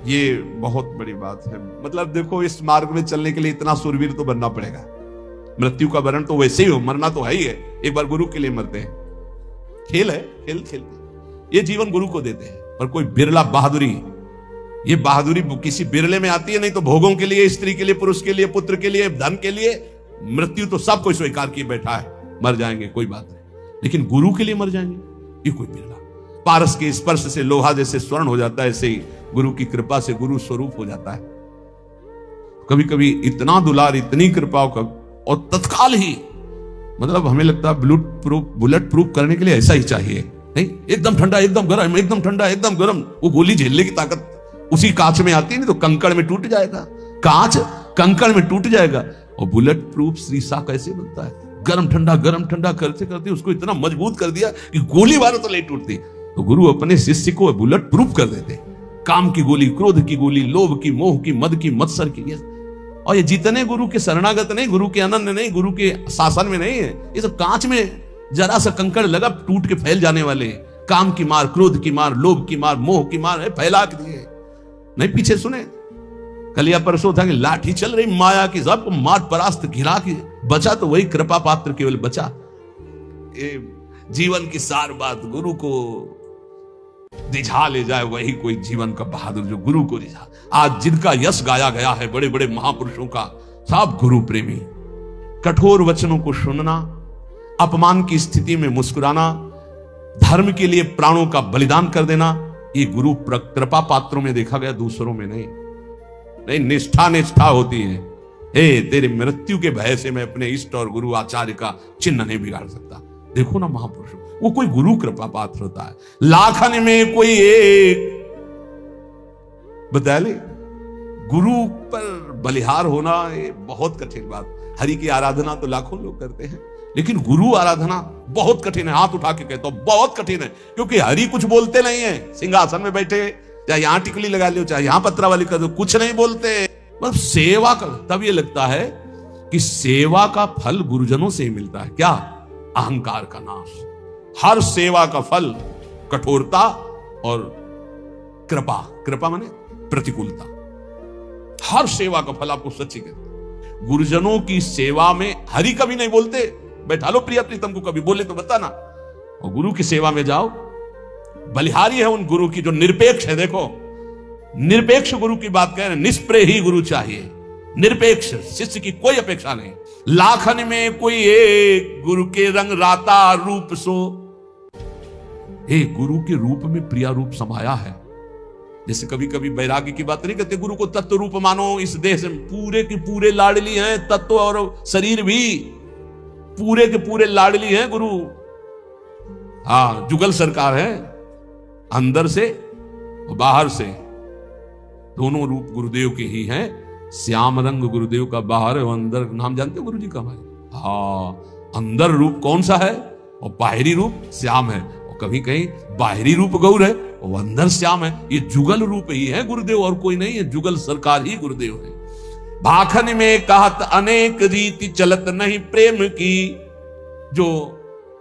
ये बहुत बड़ी बात है। मतलब देखो, इस मार्ग में चलने के लिए इतना सूरवीर तो बनना पड़ेगा। मृत्यु का वरण तो वैसे ही हो, मरना तो है ही है। एक बार गुरु के लिए मरते हैं, खेल है, खेल खेलते। ये जीवन गुरु को देते हैं। और कोई बिरला बहादुरी, ये बहादुरी किसी बिरले में आती है, नहीं तो भोगों के लिए, स्त्री के लिए, पुरुष के लिए, पुत्र के लिए, धन के लिए, मृत्यु तो सब कोई स्वीकार किए बैठा है। मर जाएंगे कोई बात नहीं, लेकिन गुरु के लिए मर जाएंगे, ये कोई बिरला। पारस के स्पर्श से लोहा जैसे स्वर्ण हो जाता है, ऐसे ही गुरु की कृपा से गुरु स्वरूप हो जाता है। कभी कभी इतना दुलार, इतनी कृपा का, और तत्काल ही, मतलब हमें लगता है बुलेट प्रूफ करने के लिए ऐसा ही चाहिए, नहीं एकदम ठंडा, एकदम गर्म, एकदम ठंडा, एकदम गर्म। वो गोली झेलने की ताकत उसी कांच में आती है, नहीं तो कंकड़ में टूट जाएगा। कांच कंकड़ में टूट जाएगा। और बुलेट प्रूफ शीशा कैसे बनता है? गर्म ठंडा करते करते उसको इतना मजबूत कर दिया कि गोली मारो तो नहीं टूटती। तो गुरु अपने शिष्य को बुलेट प्रूफ कर देते। काम की गोली, क्रोध की गोली, लोभ की, मोह की, मद की, मत्सर की। और ये जितने गुरु के शरणागत नहीं, गुरु के अनन्य नहीं, गुरु के शासन में नहीं है, ये सब कांच में जरा सा कंकड़ लगा टूट के फैल जाने वाले। काम की मार, क्रोध की मार, लोभ की मार, मोह की मार है, फैला के दिए। नहीं पीछे सुने, कल या परसों था कि लाठी चल रही माया की, सबको मार परास्त घिरा के बचा तो वही कृपा पात्र केवल बचा। ये जीवन की सार बात गुरु को रिझा ले जाए, वही कोई जीवन का बहादुर जो गुरु को रिझा। आज जिनका यश गाया गया है बड़े बड़े महापुरुषों का, सब गुरु प्रेमी। कठोर वचनों को सुनना, अपमान की स्थिति में मुस्कुराना, धर्म के लिए प्राणों का बलिदान कर देना, ये गुरु कृपा पात्रों में देखा गया, दूसरों में नहीं। नहीं, निष्ठा होती है। हे, तेरे मृत्यु के भय से मैं अपने इष्ट और गुरु आचार्य का चिन्ह नहीं बिगाड़ सकता। देखो ना महापुरुष, वो कोई गुरु कृपा पात्र होता है। लाखन में कोई एक, बता ले, गुरु पर बलिहार होना ये बहुत कठिन बात। हरि की आराधना तो लाखों लोग करते हैं, लेकिन गुरु आराधना बहुत कठिन है। हाथ उठा के कहता हूं बहुत कठिन है, क्योंकि हरि कुछ बोलते नहीं है। सिंहासन में बैठे, चाहे यहां टिकली लगा लो, चाहे यहां पत्रावली कर दो, कुछ नहीं बोलते। मतलब सेवा कर, तब ये लगता है कि सेवा का फल गुरुजनों से ही मिलता है। क्या? अहंकार का नाश। हर सेवा का फल कठोरता और कृपा। कृपा माने प्रतिकूलता। हर सेवा का फल आपको सच्ची कहते। गुरुजनों की सेवा में हरि कभी नहीं बोलते, बैठा लो प्रिया प्रीतम को, कभी बोले तो बताना। और गुरु की सेवा में जाओ, बलिहारी है उन गुरु की जो निरपेक्ष है। देखो, निरपेक्ष गुरु की बात कह रहे हैं। निष्प्रेय ही गुरु चाहिए, निरपेक्ष, शिष्य की कोई अपेक्षा नहीं। लाखन में कोई एक, गुरु के रंग राता रूप सो। एक गुरु के रूप में प्रिया रूप समाया है। जैसे कभी कभी वैराग्य की बात नहीं करते, गुरु को तत्व रूप मानो। इस देश में पूरे के पूरे लाडली हैं, तत्व और शरीर भी पूरे के पूरे लाडली हैं गुरु। हाँ, जुगल सरकार है, अंदर से और बाहर से दोनों रूप गुरुदेव के ही हैं। श्याम रंग गुरुदेव का बाहर है, और अंदर नाम जानते हो गुरु जी का हमारे? हाँ, अंदर रूप कौन सा है और बाहरी रूप श्याम है। और कभी कहीं बाहरी रूप गौर है और अंदर श्याम है। ये जुगल रूप ही है गुरुदेव, और कोई नहीं है। जुगल सरकार ही गुरुदेव है। भाखन में कहत अनेक रीति चलत नहीं प्रेम की। जो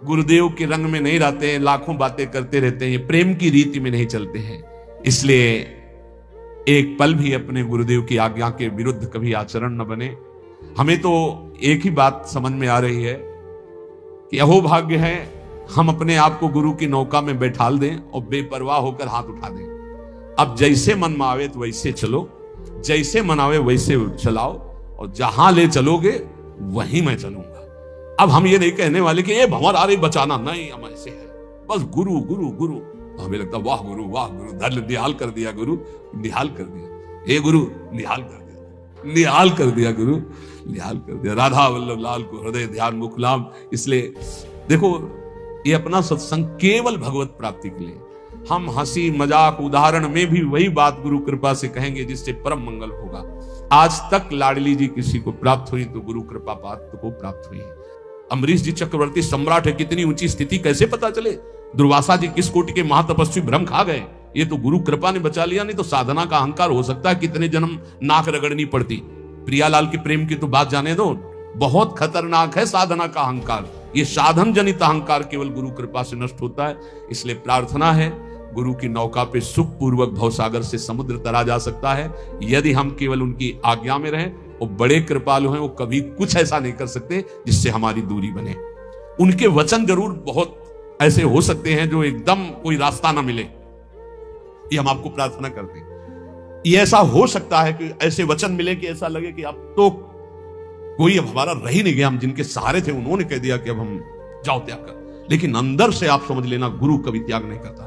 गुरुदेव के रंग में नहीं रहते हैं, लाखों बातें करते रहते हैं, ये प्रेम की रीति में नहीं चलते हैं। इसलिए एक पल भी अपने गुरुदेव की आज्ञा के विरुद्ध कभी आचरण न बने। हमें तो एक ही बात समझ में आ रही है कि अहोभाग्य है हम अपने आप को गुरु की नौका में बैठाल दें और बेपरवाह होकर हाथ उठा दें। अब जैसे मन में आवे तो वैसे चलो, जैसे मन आवे वैसे चलाओ, और जहां ले चलोगे वहीं मैं चलूंगा। अब हम ये नहीं कहने वाले कि ये भंवर आ रही बचाना, नहीं, हम ऐसे है बस गुरु गुरु गुरु। हमें लगता वाह गुरु वाह गुरु, धर निहाल कर दिया गुरु, निहाल कर दिया। हे गुरु निहाल कर दिया, निहाल कर दिया गुरु, निहाल कर दिया। राधा वल्लभ लाल को हृदय ध्यान मुखलाम। इसलिए देखो, ये अपना सत्संग केवल भगवत प्राप्ति के लिए। हम हंसी मजाक उदाहरण में भी वही बात गुरु कृपा से कहेंगे जिससे परम मंगल होगा। आज तक लाडली जी किसी को प्राप्त हुई तो गुरु कृपा पात्र को प्राप्त हुई है। अम्बरीश जी चक्रवर्ती सम्राट है, कितनी ऊंची स्थिति कैसे पता चले? दुर्वासा जी किस कोटि के महातपस्वी भ्रम खा गए, ये तो गुरु कृपा ने बचा लिया। नहीं तो साधना का अहंकार हो सकता है कितने जन्म नाक रगड़नी पड़ती। प्रियालाल के प्रेम की तो बात जाने दो, बहुत खतरनाक है साधना का अहंकार। ये साधन जनित अहंकार केवल गुरु कृपा से नष्ट होता है। इसलिए प्रार्थना है गुरु की नौका पे सुख पूर्वक भवसागर से समुद्र तरा जा सकता है, यदि हम केवल उनकी आज्ञा में रहें। वो बड़े कृपालु हैं, वो कभी कुछ ऐसा नहीं कर सकते जिससे हमारी दूरी बने। उनके वचन जरूर बहुत ऐसे हो सकते हैं जो एकदम कोई रास्ता ना मिले, ये हम आपको प्रार्थना करते हैं। ये ऐसा हो सकता है कि ऐसे वचन मिले कि ऐसा लगे कि अब तो कोई अब हमारा रह ही नहीं गया, हम जिनके सहारे थे उन्होंने कह दिया कि अब हम जाओ त्याग कर। लेकिन अंदर से आप समझ लेना, गुरु कभी त्याग नहीं करता।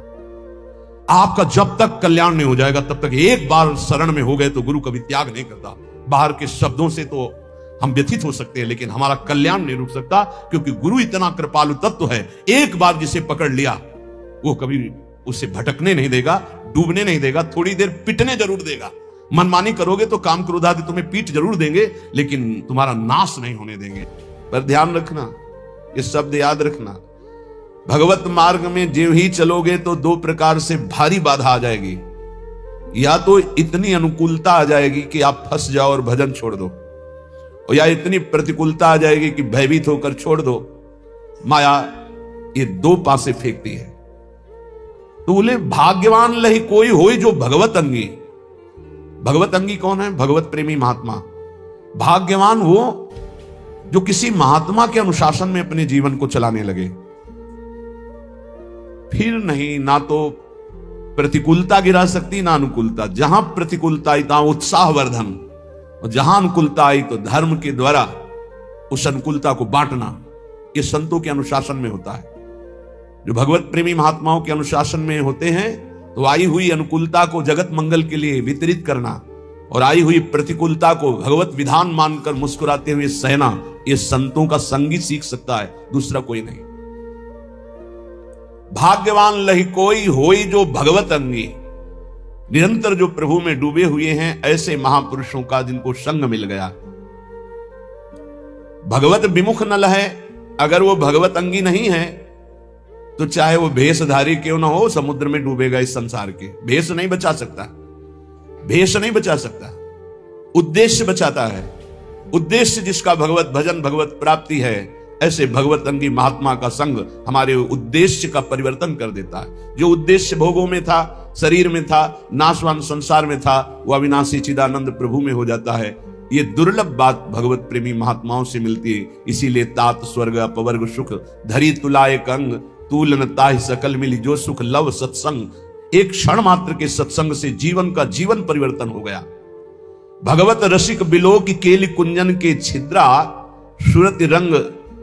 आपका जब तक कल्याण नहीं हो जाएगा तब तक, एक बार शरण में हो गए तो गुरु कभी त्याग नहीं करता। बाहर के शब्दों से तो हम व्यथित हो सकते हैं, लेकिन हमारा कल्याण नहीं रुक सकता, क्योंकि गुरु इतना कृपालु तत्व है, एक बार जिसे पकड़ लिया वो कभी उसे भटकने नहीं देगा, डूबने नहीं देगा, थोड़ी देर पिटने जरूर देगा। मनमानी करोगे तो काम क्रोध आदि तुम्हें पीट जरूर देंगे, लेकिन तुम्हारा नाश नहीं होने देंगे। पर ध्यान रखना, ये शब्द याद रखना, भगवत मार्ग में जो ही चलोगे तो दो प्रकार से भारी बाधा आ जाएगी। या तो इतनी अनुकूलता आ जाएगी कि आप फंस जाओ और भजन छोड़ दो, और या इतनी प्रतिकूलता आ जाएगी कि भयभीत होकर छोड़ दो। माया ये दो पासे फेंकती है। तो बोले भाग्यवान लही कोई होई जो भगवत अंगी। भगवत अंगी कौन है? भगवत प्रेमी महात्मा। भाग्यवान वो जो किसी महात्मा के अनुशासन में अपने जीवन को चलाने लगे। फिर नहीं, ना तो प्रतिकूलता गिरा सकती ना अनुकूलता। जहां प्रतिकूलता आई तहां उत्साहवर्धन, और जहां अनुकूलता आई तो धर्म के द्वारा उस अनुकूलता को बांटना। ये संतों के अनुशासन में होता है। जो भगवत प्रेमी महात्माओं के अनुशासन में होते हैं तो आई हुई अनुकूलता को जगत मंगल के लिए वितरित करना, और आई हुई प्रतिकूलता को भगवत विधान मानकर मुस्कुराते हुए सहना, ये संतों का संगी सीख सकता है, दूसरा कोई नहीं। भाग्यवान लही कोई होई जो भगवत अंगी। निरंतर जो प्रभु में डूबे हुए हैं, ऐसे महापुरुषों का जिनको संग मिल गया। भगवत विमुख न लहे, अगर वो भगवत अंगी नहीं है तो चाहे वो भेषधारी क्यों ना हो, समुद्र में डूबेगा इस संसार के। भेष नहीं बचा सकता, भेष नहीं बचा सकता, उद्देश्य बचाता है। उद्देश्य जिसका भगवत भजन, भगवत प्राप्ति है, ऐसे भगवत अंगी महात्मा का संग हमारे उद्देश्य का परिवर्तन कर देता है। जो उद्देश्य भोगों में था, शरीर में था, नाशवान संसार में था, वो अविनाशी चिदानंद प्रभु में हो जाता है। ये दुर्लभ बात भगवत प्रेमी महात्माओं से मिलती है। इसीलिए तात स्वर्ग अपवर्ग सुख धरी तुलाए कंग, तूलन ताहि सकल मिली जो सुख लव सत्संग। एक क्षण मात्र के सत्संग से जीवन का जीवन परिवर्तन हो गया। भगवत रसिक बिलो की केली कुंजन के छिद्रा, सुरति रंग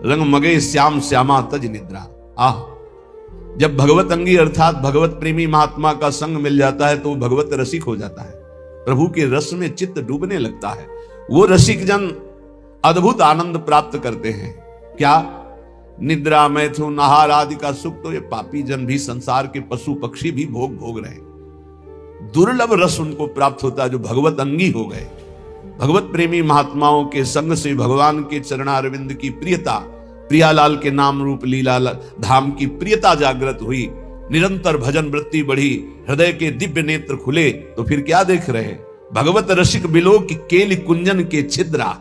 रंग मगे श्याम श्यामा तज निद्रा। आह, जब भगवत अंगी अर्थात भगवत प्रेमी महात्मा का संग मिल जाता है तो वो भगवत रसिक हो जाता है, प्रभु के रस में चित्त डूबने लगता है। वो रसिक जन अद्भुत आनंद प्राप्त करते हैं। क्या? निद्रा, मैथुन, आहार आदि का सुख तो ये पापी जन भी, संसार के पशु पक्षी भी भोग रहे हैं। दुर्लभ रस उनको प्राप्त होता है जो भगवत अंगी हो गए। भगवत प्रेमी महात्माओं के संग से भगवान के चरणारविंद की प्रियता, प्रियालाल के नाम रूप लीला धाम की प्रियता जागृत हुई। निरंतर भजन वृत्ति बढ़ी, हृदय के दिव्य नेत्र खुले। तो फिर क्या देख रहे? भगवत रसिक बिलो की केली कुंजन के छिद्रा।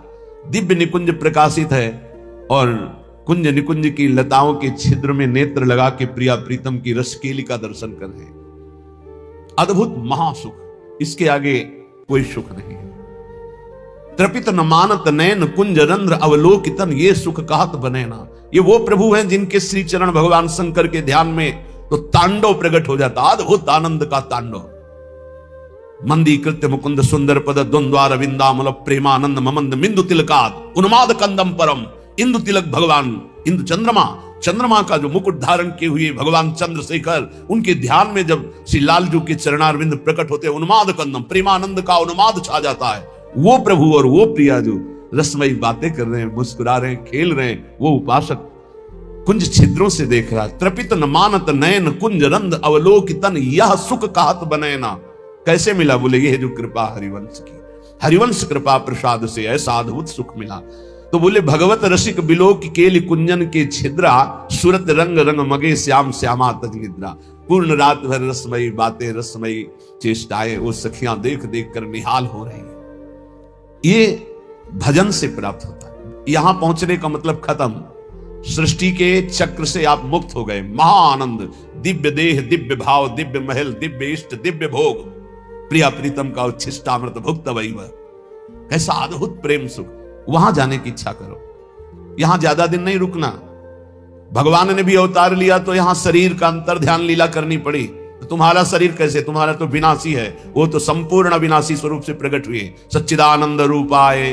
दिव्य निकुंज प्रकाशित है और कुंज निकुंज की लताओं के छिद्र में नेत्र लगा के प्रिया प्रीतम की रसकेली का दर्शन कर रहे हैं। अद्भुत महासुख, इसके आगे कोई सुख नहीं है। त्रपित न मानत नयन कुंज रंध्र अवलोकितन, ये सुख कहत बने ना। ये वो प्रभु हैं जिनके श्री चरण भगवान शंकर के ध्यान में तो तांडव प्रकट हो जाता, अद्भुत आनंद का तांडव। मंदी कृत्य मुकुंद सुंदर पद द्वंद्वार विंदामल प्रेमानंद ममंद मिंदु तिलकात उन्माद कंदम परम। इंदु तिलक भगवान, इंदु चंद्रमा, चंद्रमा का जो मुकुट धारण किए हुए भगवान चंद्रशेखर, उनके ध्यान में जब श्री लालजू के चरणारविंद प्रकट होते, उन्माद कंदम, प्रेमानंद का उन्माद छा जाता है। वो प्रभु और वो प्रिया जो रसमयी बातें कर रहे हैं, मुस्कुरा रहे हैं, खेल रहे हैं, वो उपासक कुंज छिद्रों से देख रहा। त्रपित न मानत नयन कुंज रंध अवलोकितन, यह सुख कहत बने ना। कैसे मिला? बोले ये जो कृपा हरिवंश की, हरिवंश कृपा प्रसाद से ऐसा अद्भुत सुख मिला। तो बोले भगवत रसिक बिलो की केली कुंजन के छिद्रा, सूरत रंग रंग मगे श्याम श्यामा तज निद्रा। पूर्ण रात भर रसमयी बातें, रसमयी चेष्टाएं वो सखियां देख देख कर निहाल हो रही है। ये भजन से प्राप्त होता है। यहां पहुंचने का मतलब खत्म। सृष्टि के चक्र से आप मुक्त हो गए। महाआनंद, दिव्य देह, दिव्य भाव, दिव्य महल, दिव्य इष्ट, दिव्य भोग, प्रिया प्रीतम का उच्छिष्टामृत भुक्त वैव। कैसा अद्भुत प्रेम सुख। वहां जाने की इच्छा करो। यहां ज्यादा दिन नहीं रुकना। भगवान ने भी अवतार लिया तो यहां शरीर का अंतर ध्यान लीला करनी पड़ी। तो तुम्हारा शरीर कैसे, तुम्हारा तो विनाशी है, वो तो संपूर्ण अविनाशी स्वरूप से प्रकट हुए। सच्चिदानंद रूपाय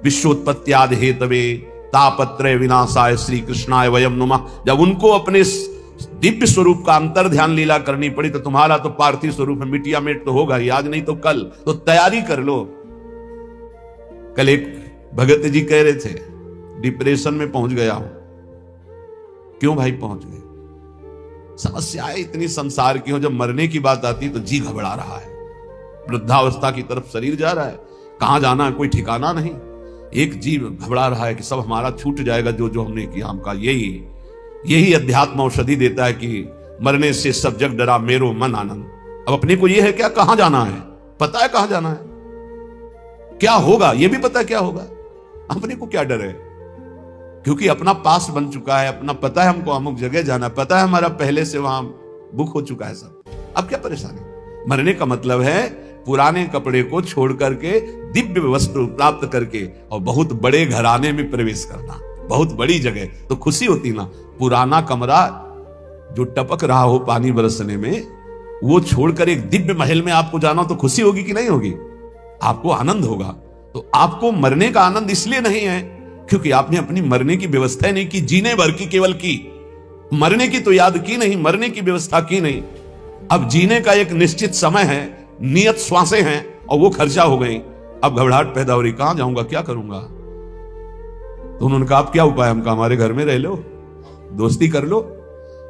विश्वोत्पत्त्यादि हेतवे तापत्रय विनाशाय श्री कृष्णाय वयम नुमः। जब उनको अपने दिव्य स्वरूप का अंतर ध्यान लीला करनी पड़ी तो तुम्हारा तो पार्थिव स्वरूप है, मिटिया मिट तो होगा ही, आज नहीं तो कल। तो तैयारी कर लो। कल एक भगत जी कह रहे थे डिप्रेशन में पहुंच गया हूं। क्यों भाई पहुंच गए? समस्याएं इतनी संसार की हो, जब मरने की बात आती तो जी घबरा रहा है। वृद्धावस्था की तरफ शरीर जा रहा है, कहां जाना है कोई ठिकाना नहीं। एक जीव घबरा रहा है कि सब हमारा छूट जाएगा, जो जो हमने किया हमका। यही अध्यात्म औषधि देता है कि मरने से सब जग डरा मेरो मन आनंद। अब अपने को यह है क्या, कहां जाना है, पता है कहां जाना है, क्या होगा यह भी पता है क्या होगा। अपने को क्या डर है, क्योंकि अपना पास बन चुका है, अपना पता है हमको अमुक जगह जाना, पता है हमारा पहले से वहां बुक हो चुका है सब। अब क्या परेशानी। मरने का मतलब है पुराने कपड़े को छोड़ करके दिव्य वस्त्र प्राप्त करके और बहुत बड़े घराने में प्रवेश करना, बहुत बड़ी जगह। तो खुशी होती ना। पुराना कमरा जो टपक रहा हो पानी बरसने में, वो छोड़कर एक दिव्य महल में आपको जाना, तो खुशी होगी कि नहीं होगी? आपको आनंद होगा। तो आपको मरने का आनंद इसलिए नहीं है क्योंकि आपने अपनी मरने की व्यवस्था नहीं की, जीने भर की केवल की, मरने की तो याद की नहीं, मरने की व्यवस्था की नहीं। अब जीने का एक निश्चित समय है, नियत श्वासें हैं और वो खर्चा हो गई। अब घबराहट पैदा हो रही, कहां जाऊंगा, क्या करूंगा। तो उन्होंने कहा आप क्या उपाय, हमका हमारे घर में रह लो, दोस्ती कर लो।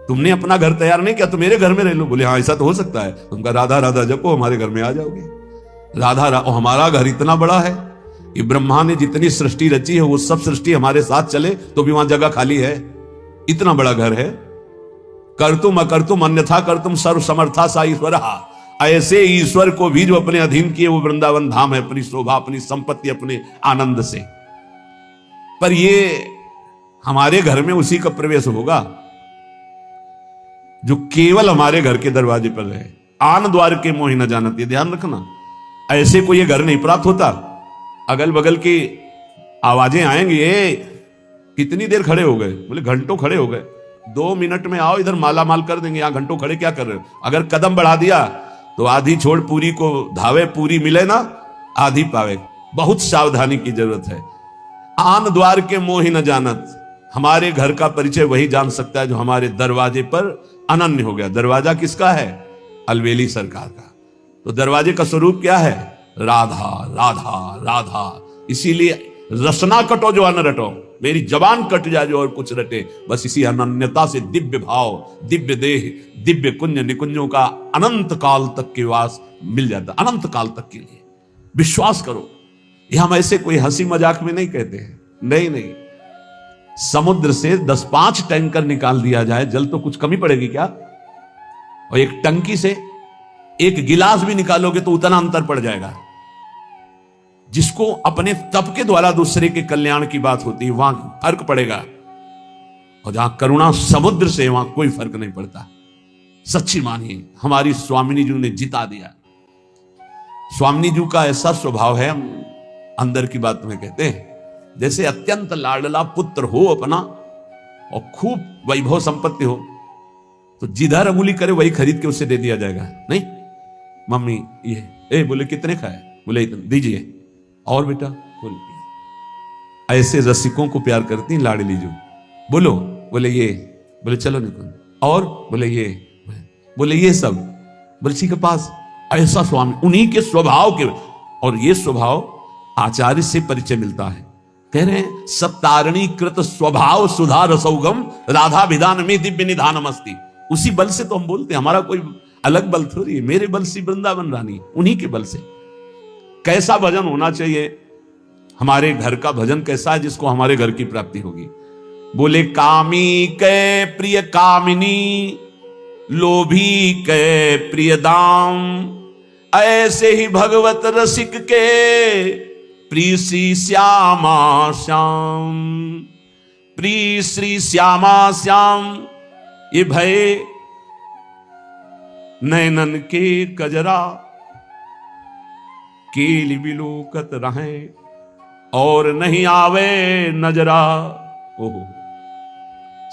तुमने अपना घर तैयार नहीं किया तो मेरे घर में रह लो। बोले हाँ ऐसा तो हो सकता है। उनका राधा राधा जपो, हमारे घर में आ जाओगे। राधा हमारा घर इतना बड़ा है कि ब्रह्मा ने जितनी सृष्टि रची है वो सब सृष्टि हमारे साथ चले तो भी वहां जगह खाली है। इतना बड़ा घर है। कर्तुम अकर्तुम अन्यथा कर्तुम सर्व समर्था सा ईश्वर। ऐसे ईश्वर को भी जो अपने अधीन किए वो वृंदावन धाम है, अपनी शोभा, अपनी संपत्ति, अपने आनंद से। पर ये हमारे घर में उसी का प्रवेश होगा जो केवल हमारे घर के दरवाजे पर रहे। आन द्वार के मोहि न जानत, ये ध्यान रखना। ऐसे को ये घर नहीं प्राप्त होता। अगल बगल की आवाजें आएंगी, कितनी देर खड़े हो गए? बोले घंटों खड़े हो गए। 2 मिनट में आओ, इधर माला माल कर देंगे। यहां घंटों खड़े क्या कर रहे हो? अगर कदम बढ़ा दिया तो आधी छोड़ पूरी को धावे, पूरी मिले ना आधी पावे। बहुत सावधानी की जरूरत है। आन द्वार के मोहि न जानत, हमारे घर का परिचय वही जान सकता है जो हमारे दरवाजे पर अनन्य हो गया। दरवाजा किसका है? अलवेली सरकार का। तो दरवाजे का स्वरूप क्या है? राधा राधा राधा। इसीलिए रसना कटो जो अन्न रटो, मेरी जबान कट जाए जो और कुछ रटे। बस इसी अनन्यता से दिव्य भाव, दिव्य देह, दिव्य कुंज निकुंजों का अनंत काल तक के वास मिल जाता, अनंत काल तक के लिए। विश्वास करो, यह हम ऐसे कोई हंसी मजाक में नहीं कहते हैं। नहीं, समुद्र से 10-5 टैंकर निकाल दिया जाए, जल तो कुछ कमी पड़ेगी क्या? और एक टंकी से 1 गिलास भी निकालोगे तो उतना अंतर पड़ जाएगा। जिसको अपने तप के द्वारा दूसरे के कल्याण की बात होती है वहां फर्क पड़ेगा, और जहां करुणा समुद्र से वहां कोई फर्क नहीं पड़ता। सच्ची मानिए, हमारी स्वामिनी जी ने जिता दिया। स्वामिनी जी का ऐसा स्वभाव है, हम अंदर की बात में कहते हैं, जैसे अत्यंत लाडला पुत्र हो अपना और खूब वैभव संपत्ति हो तो जिधर अंगुली करे वही खरीद के उसे दे दिया जाएगा। नहीं मम्मी ये बोले कितने खाए? बोले इतने दीजिए। और बेटा बोले, ऐसे रसिकों को प्यार करती लाडली जो। बोलो, बोले ये, बोले चलो निकल। और बोले ये सब, बोले ठीक है पास। ऐसा स्वामी, उन्हीं के स्वभाव के, और ये स्वभाव आचार्य से परिचय मिलता है। कह रहे हैं सप्तारणी कृत स्वभाव सुधा रसौगम राधा विधान में दिव्य निधानम अस्ति। उसी बल से तो हम बोलते हैं, हमारा कोई अलग बल थोड़ी है। मेरे बल से वृंदावन रानी, उन्हीं के बल से। कैसा भजन होना चाहिए? हमारे घर का भजन कैसा है जिसको हमारे घर की प्राप्ति होगी? बोले कामी के प्रिय कामिनी, लोभी के प्रिय दाम, ऐसे ही भगवत रसिक के प्रीसी श्यामा श्याम। प्रिय श्री श्यामा श्याम, ये भय नैनन के कजरा, केली बिलोकत रहे और नहीं आवे नजरा। ओहो,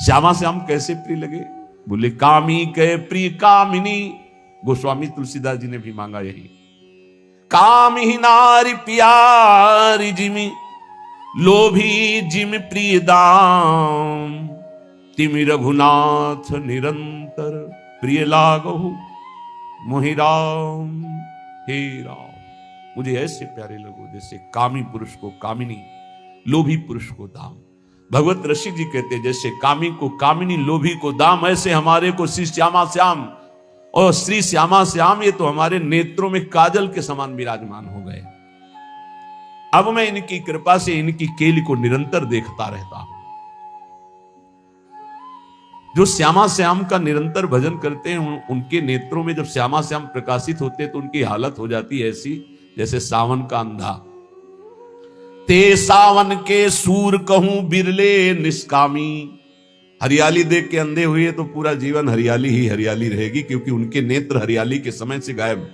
श्यामा श्याम कैसे प्रिय लगे? बोले कामी के प्रिय कामिनी। गोस्वामी तुलसीदास जी ने भी मांगा यही। काम ही नारी प्यारी जिमी, लोभी जिम प्रिय दाम, तिमि रघुनाथ निरंतर प्रिय लागहु मोहि राम। हे राम, मुझे ऐसे प्यारे लगो जैसे कामी पुरुष को कामिनी, लोभी पुरुष को दाम। भगवत ऋषि जी कहते जैसे कामी को कामिनी, लोभी को दाम, ऐसे हमारे को श्री श्यामा श्याम। और श्री श्यामा श्याम ये तो हमारे नेत्रों में काजल के समान विराजमान हो गए। अब मैं इनकी कृपा से इनकी केली को निरंतर देखता रहता हूं। जो श्यामा श्याम का निरंतर भजन करते हैं उनके नेत्रों में जब श्यामा श्याम प्रकाशित होते हैं तो उनकी हालत हो जाती है ऐसी जैसे सावन का अंधा। ते सावन के सूर कहूं बिरले निष्कामी। हरियाली देख के अंधे हुए तो पूरा जीवन हरियाली ही हरियाली रहेगी, क्योंकि उनके नेत्र हरियाली के समय से गायब।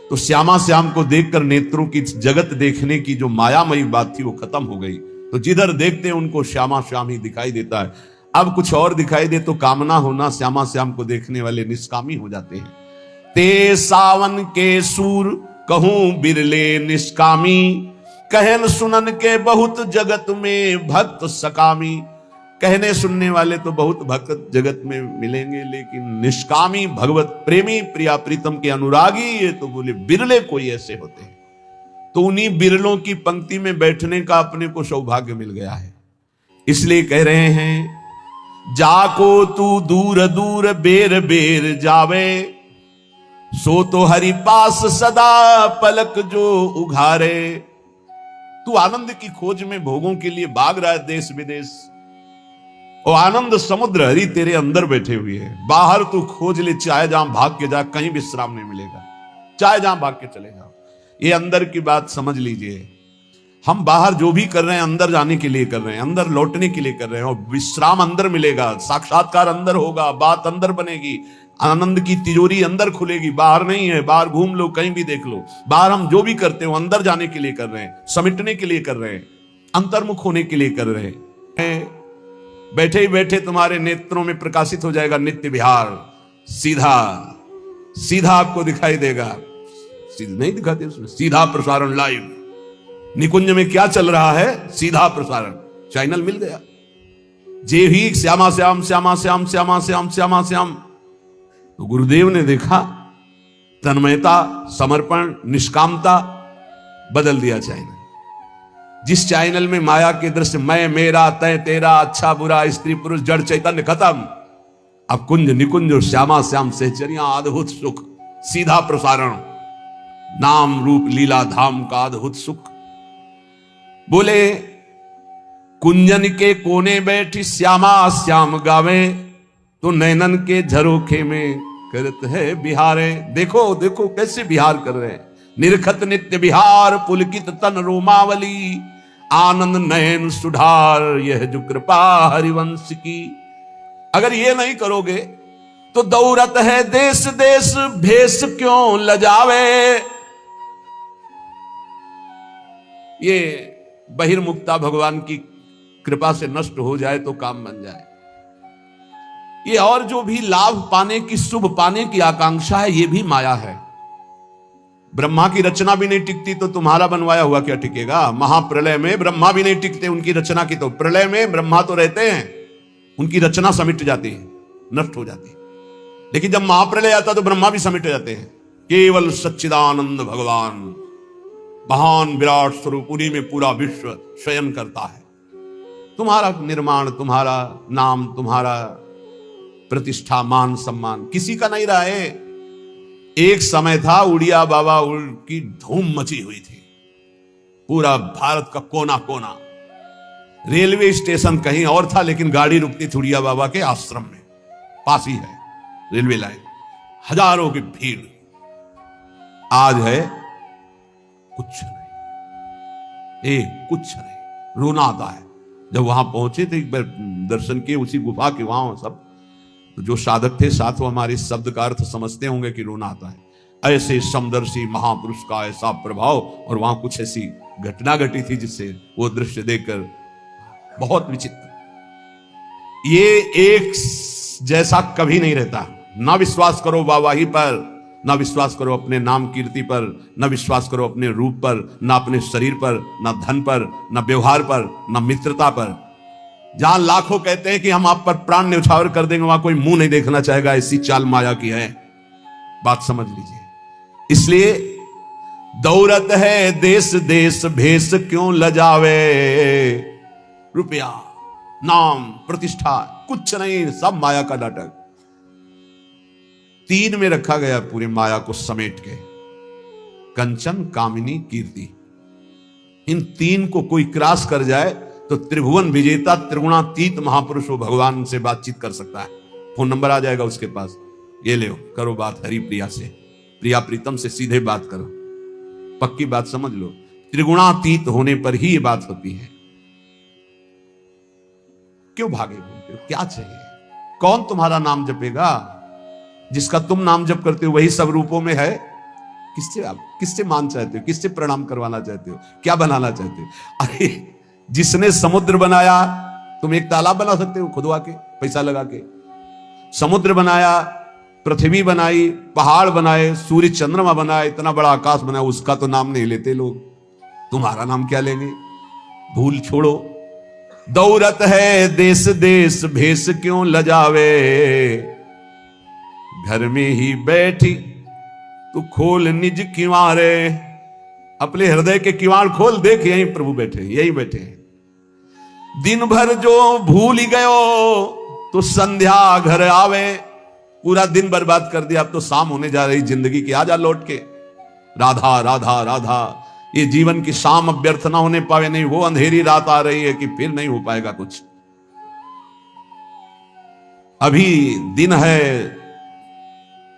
तो श्यामा श्याम को देखकर नेत्रों की जगत देखने की जो मायामयी बात थी वो खत्म हो गई। तो जिधर देखते हैं उनको श्यामा श्याम ही दिखाई देता है। अब कुछ और दिखाई दे तो कामना होना, श्यामा श्याम को देखने वाले निष्कामी हो जाते हैं। ते सावन के सूर कहूं बिरले निष्कामी, कहन सुनन के बहुत जगत में भक्त सकामी। कहने सुनने वाले तो बहुत भक्त जगत में मिलेंगे, लेकिन निष्कामी भगवत प्रेमी प्रिया प्रीतम के अनुरागी ये तो बोले बिरले कोई ऐसे होते हैं। तो उन्हीं बिरलों की पंक्ति में बैठने का अपने को सौभाग्य मिल गया है। इसलिए कह रहे हैं जाको तू दूर दूर बेर बेर जावे, सो तो हरि पास सदा पलक जो उघारे। तू आनंद की खोज में भोगों के लिए भाग रहा है देश विदेश, और आनंद समुद्र हरि तेरे अंदर बैठे हुए हैं। बाहर तू खोज ले, चाहे जहां भाग के जा, कहीं विश्राम नहीं मिलेगा। चाहे जहां भाग के चले जाओ, ये अंदर की बात समझ लीजिए। हम बाहर जो भी कर रहे हैं अंदर जाने के लिए कर रहे हैं, अंदर लौटने के लिए कर रहे हैं, और विश्राम अंदर मिलेगा, साक्षात्कार अंदर होगा, बात अंदर बनेगी, आनंद की तिजोरी अंदर खुलेगी, बाहर नहीं है। बाहर घूम लो, कहीं भी देख लो, बाहर हम जो भी करते हो अंदर जाने के लिए कर रहे हैं, समेटने के लिए कर रहे हैं, अंतर्मुख होने के लिए कर रहे हैं। बैठे ही बैठे तुम्हारे नेत्रों में प्रकाशित हो जाएगा नित्य विहार। सीधा सीधा आपको दिखाई देगा, सीधा नहीं दिखाते उसमें, सीधा प्रसारण लाइव। निकुंज में क्या चल रहा है? सीधा प्रसारण, चैनल मिल गया। जे ही श्यामा श्याम श्यामा श्याम श्यामा श्याम श्यामा श्याम। तो गुरुदेव ने देखा तन्मयता, समर्पण, निष्कामता, बदल दिया चैनल। जिस चैनल में माया के दृश्य मैं मेरा तय तेरा, अच्छा बुरा, स्त्री पुरुष, जड़ चैतन्य खत्म। अब कुंज निकुंज और श्यामा श्याम सहचरियां, अद्भुत सुख, सीधा प्रसारण, नाम रूप लीला धाम का अद्भुत सुख। बोले कुंजन के कोने बैठी श्यामा श्याम गावे, तो नैनन के झरोखे में करत है बिहारे। देखो देखो कैसे बिहार कर रहे हैं। निरखत नित्य बिहार, पुलकित तन रोमावली, आनंद नयन सुधार, यह जो कृपा हरिवंश की। अगर ये नहीं करोगे तो दौरत है देश देश, भेष क्यों लजावे। ये बहिर्मुक्ता भगवान की कृपा से नष्ट हो जाए तो काम बन जाए। ये और जो भी लाभ पाने की, शुभ पाने की आकांक्षा है, ये भी माया है। ब्रह्मा की रचना भी नहीं टिकती तो तुम्हारा बनवाया हुआ क्या टिकेगा? महाप्रलय में ब्रह्मा भी नहीं टिकते उनकी रचना की, तो प्रलय में ब्रह्मा तो रहते हैं, उनकी रचना समिट जाती है, नष्ट हो जाती है। लेकिन जब महाप्रलय आता तो ब्रह्मा भी समिट जाते हैं। केवल सच्चिदानंद भगवान महान विराट स्वरूप, उन्हीं में पूरा विश्व शयन करता है। तुम्हारा निर्माण, तुम्हारा नाम, तुम्हारा प्रतिष्ठा, मान सम्मान किसी का नहीं रहा है। एक समय था उड़िया बाबा की धूम मची हुई थी, पूरा भारत का कोना कोना। रेलवे स्टेशन कहीं और था, लेकिन गाड़ी रुकती थी उड़िया बाबा के आश्रम में, पास ही है रेलवे लाइन, हजारों की भीड़। आज है कुछ नहीं, कुछ नहीं, रोना आता है। जब वहां पहुंचे थे, एक बार दर्शन किए उसी गुफा के वहां सब, तो जो साधक थे साथ वो हमारे शब्द का अर्थ समझते होंगे कि रोना आता है। ऐसे समदर्शी महापुरुष का ऐसा प्रभाव, और वहां कुछ ऐसी घटना घटी थी जिससे वो दृश्य देखकर बहुत विचित्र। ये एक जैसा कभी नहीं रहता। ना विश्वास करो वाहवाही पर, ना विश्वास करो अपने नाम कीर्ति पर, ना विश्वास करो अपने रूप पर, ना अपने शरीर पर, ना धन पर, ना व्यवहार पर, ना मित्रता पर। जहां लाखों कहते हैं कि हम आप पर प्राण न्यौछावर कर देंगे, वहां कोई मुंह नहीं देखना चाहेगा। ऐसी चाल माया की है, बात समझ लीजिए। इसलिए दौलत है देश देश भेष क्यों लजावे, रुपया नाम प्रतिष्ठा कुछ नहीं, सब माया का नाटक। 3 में रखा गया पूरे माया को समेट के, कंचन कामिनी कीर्ति। इन 3 को कोई क्रॉस कर जाए तो त्रिभुवन विजेता त्रिगुणातीत महापुरुष वो भगवान से बातचीत कर सकता है। फोन नंबर आ जाएगा उसके पास, ये ले करो बात हरि प्रिया से, प्रिया प्रीतम से सीधे बात करो, पक्की बात समझ लो। त्रिगुणातीत होने पर ही ये बात होती है। क्यों भागे बोलते हो, क्या चाहिए? कौन तुम्हारा नाम जपेगा? जिसका तुम नाम जप करते हो वही सब रूपों में है। किससे मान चाहते हो, किससे प्रणाम करवाना चाहते हो, क्या बनाना चाहते हो? अरे जिसने समुद्र बनाया, तुम एक तालाब बना सकते हो खुदवा के, पैसा लगा के। समुद्र बनाया, पृथ्वी बनाई, पहाड़ बनाए, सूर्य चंद्रमा बनाया, इतना बड़ा आकाश बनाया, उसका तो नाम नहीं लेते लोग, तुम्हारा नाम क्या लेंगे? भूल छोड़ो। दौलत है देश देश भेष क्यों लजावे, घर में ही बैठी तू खोल निज किवारे। अपने हृदय के किवाड़ खोल, देख यहीं प्रभु बैठे, यही बैठे हैं। दिन भर जो भूल ही गयो तो संध्या घर आवे। पूरा दिन बर्बाद कर दिया, अब तो शाम होने जा रही जिंदगी की, आजा लौट के। राधा राधा राधा, ये जीवन की शाम अब व्यर्थ ना होने पावे। नहीं, वो अंधेरी रात आ रही है कि फिर नहीं हो पाएगा कुछ। अभी दिन है,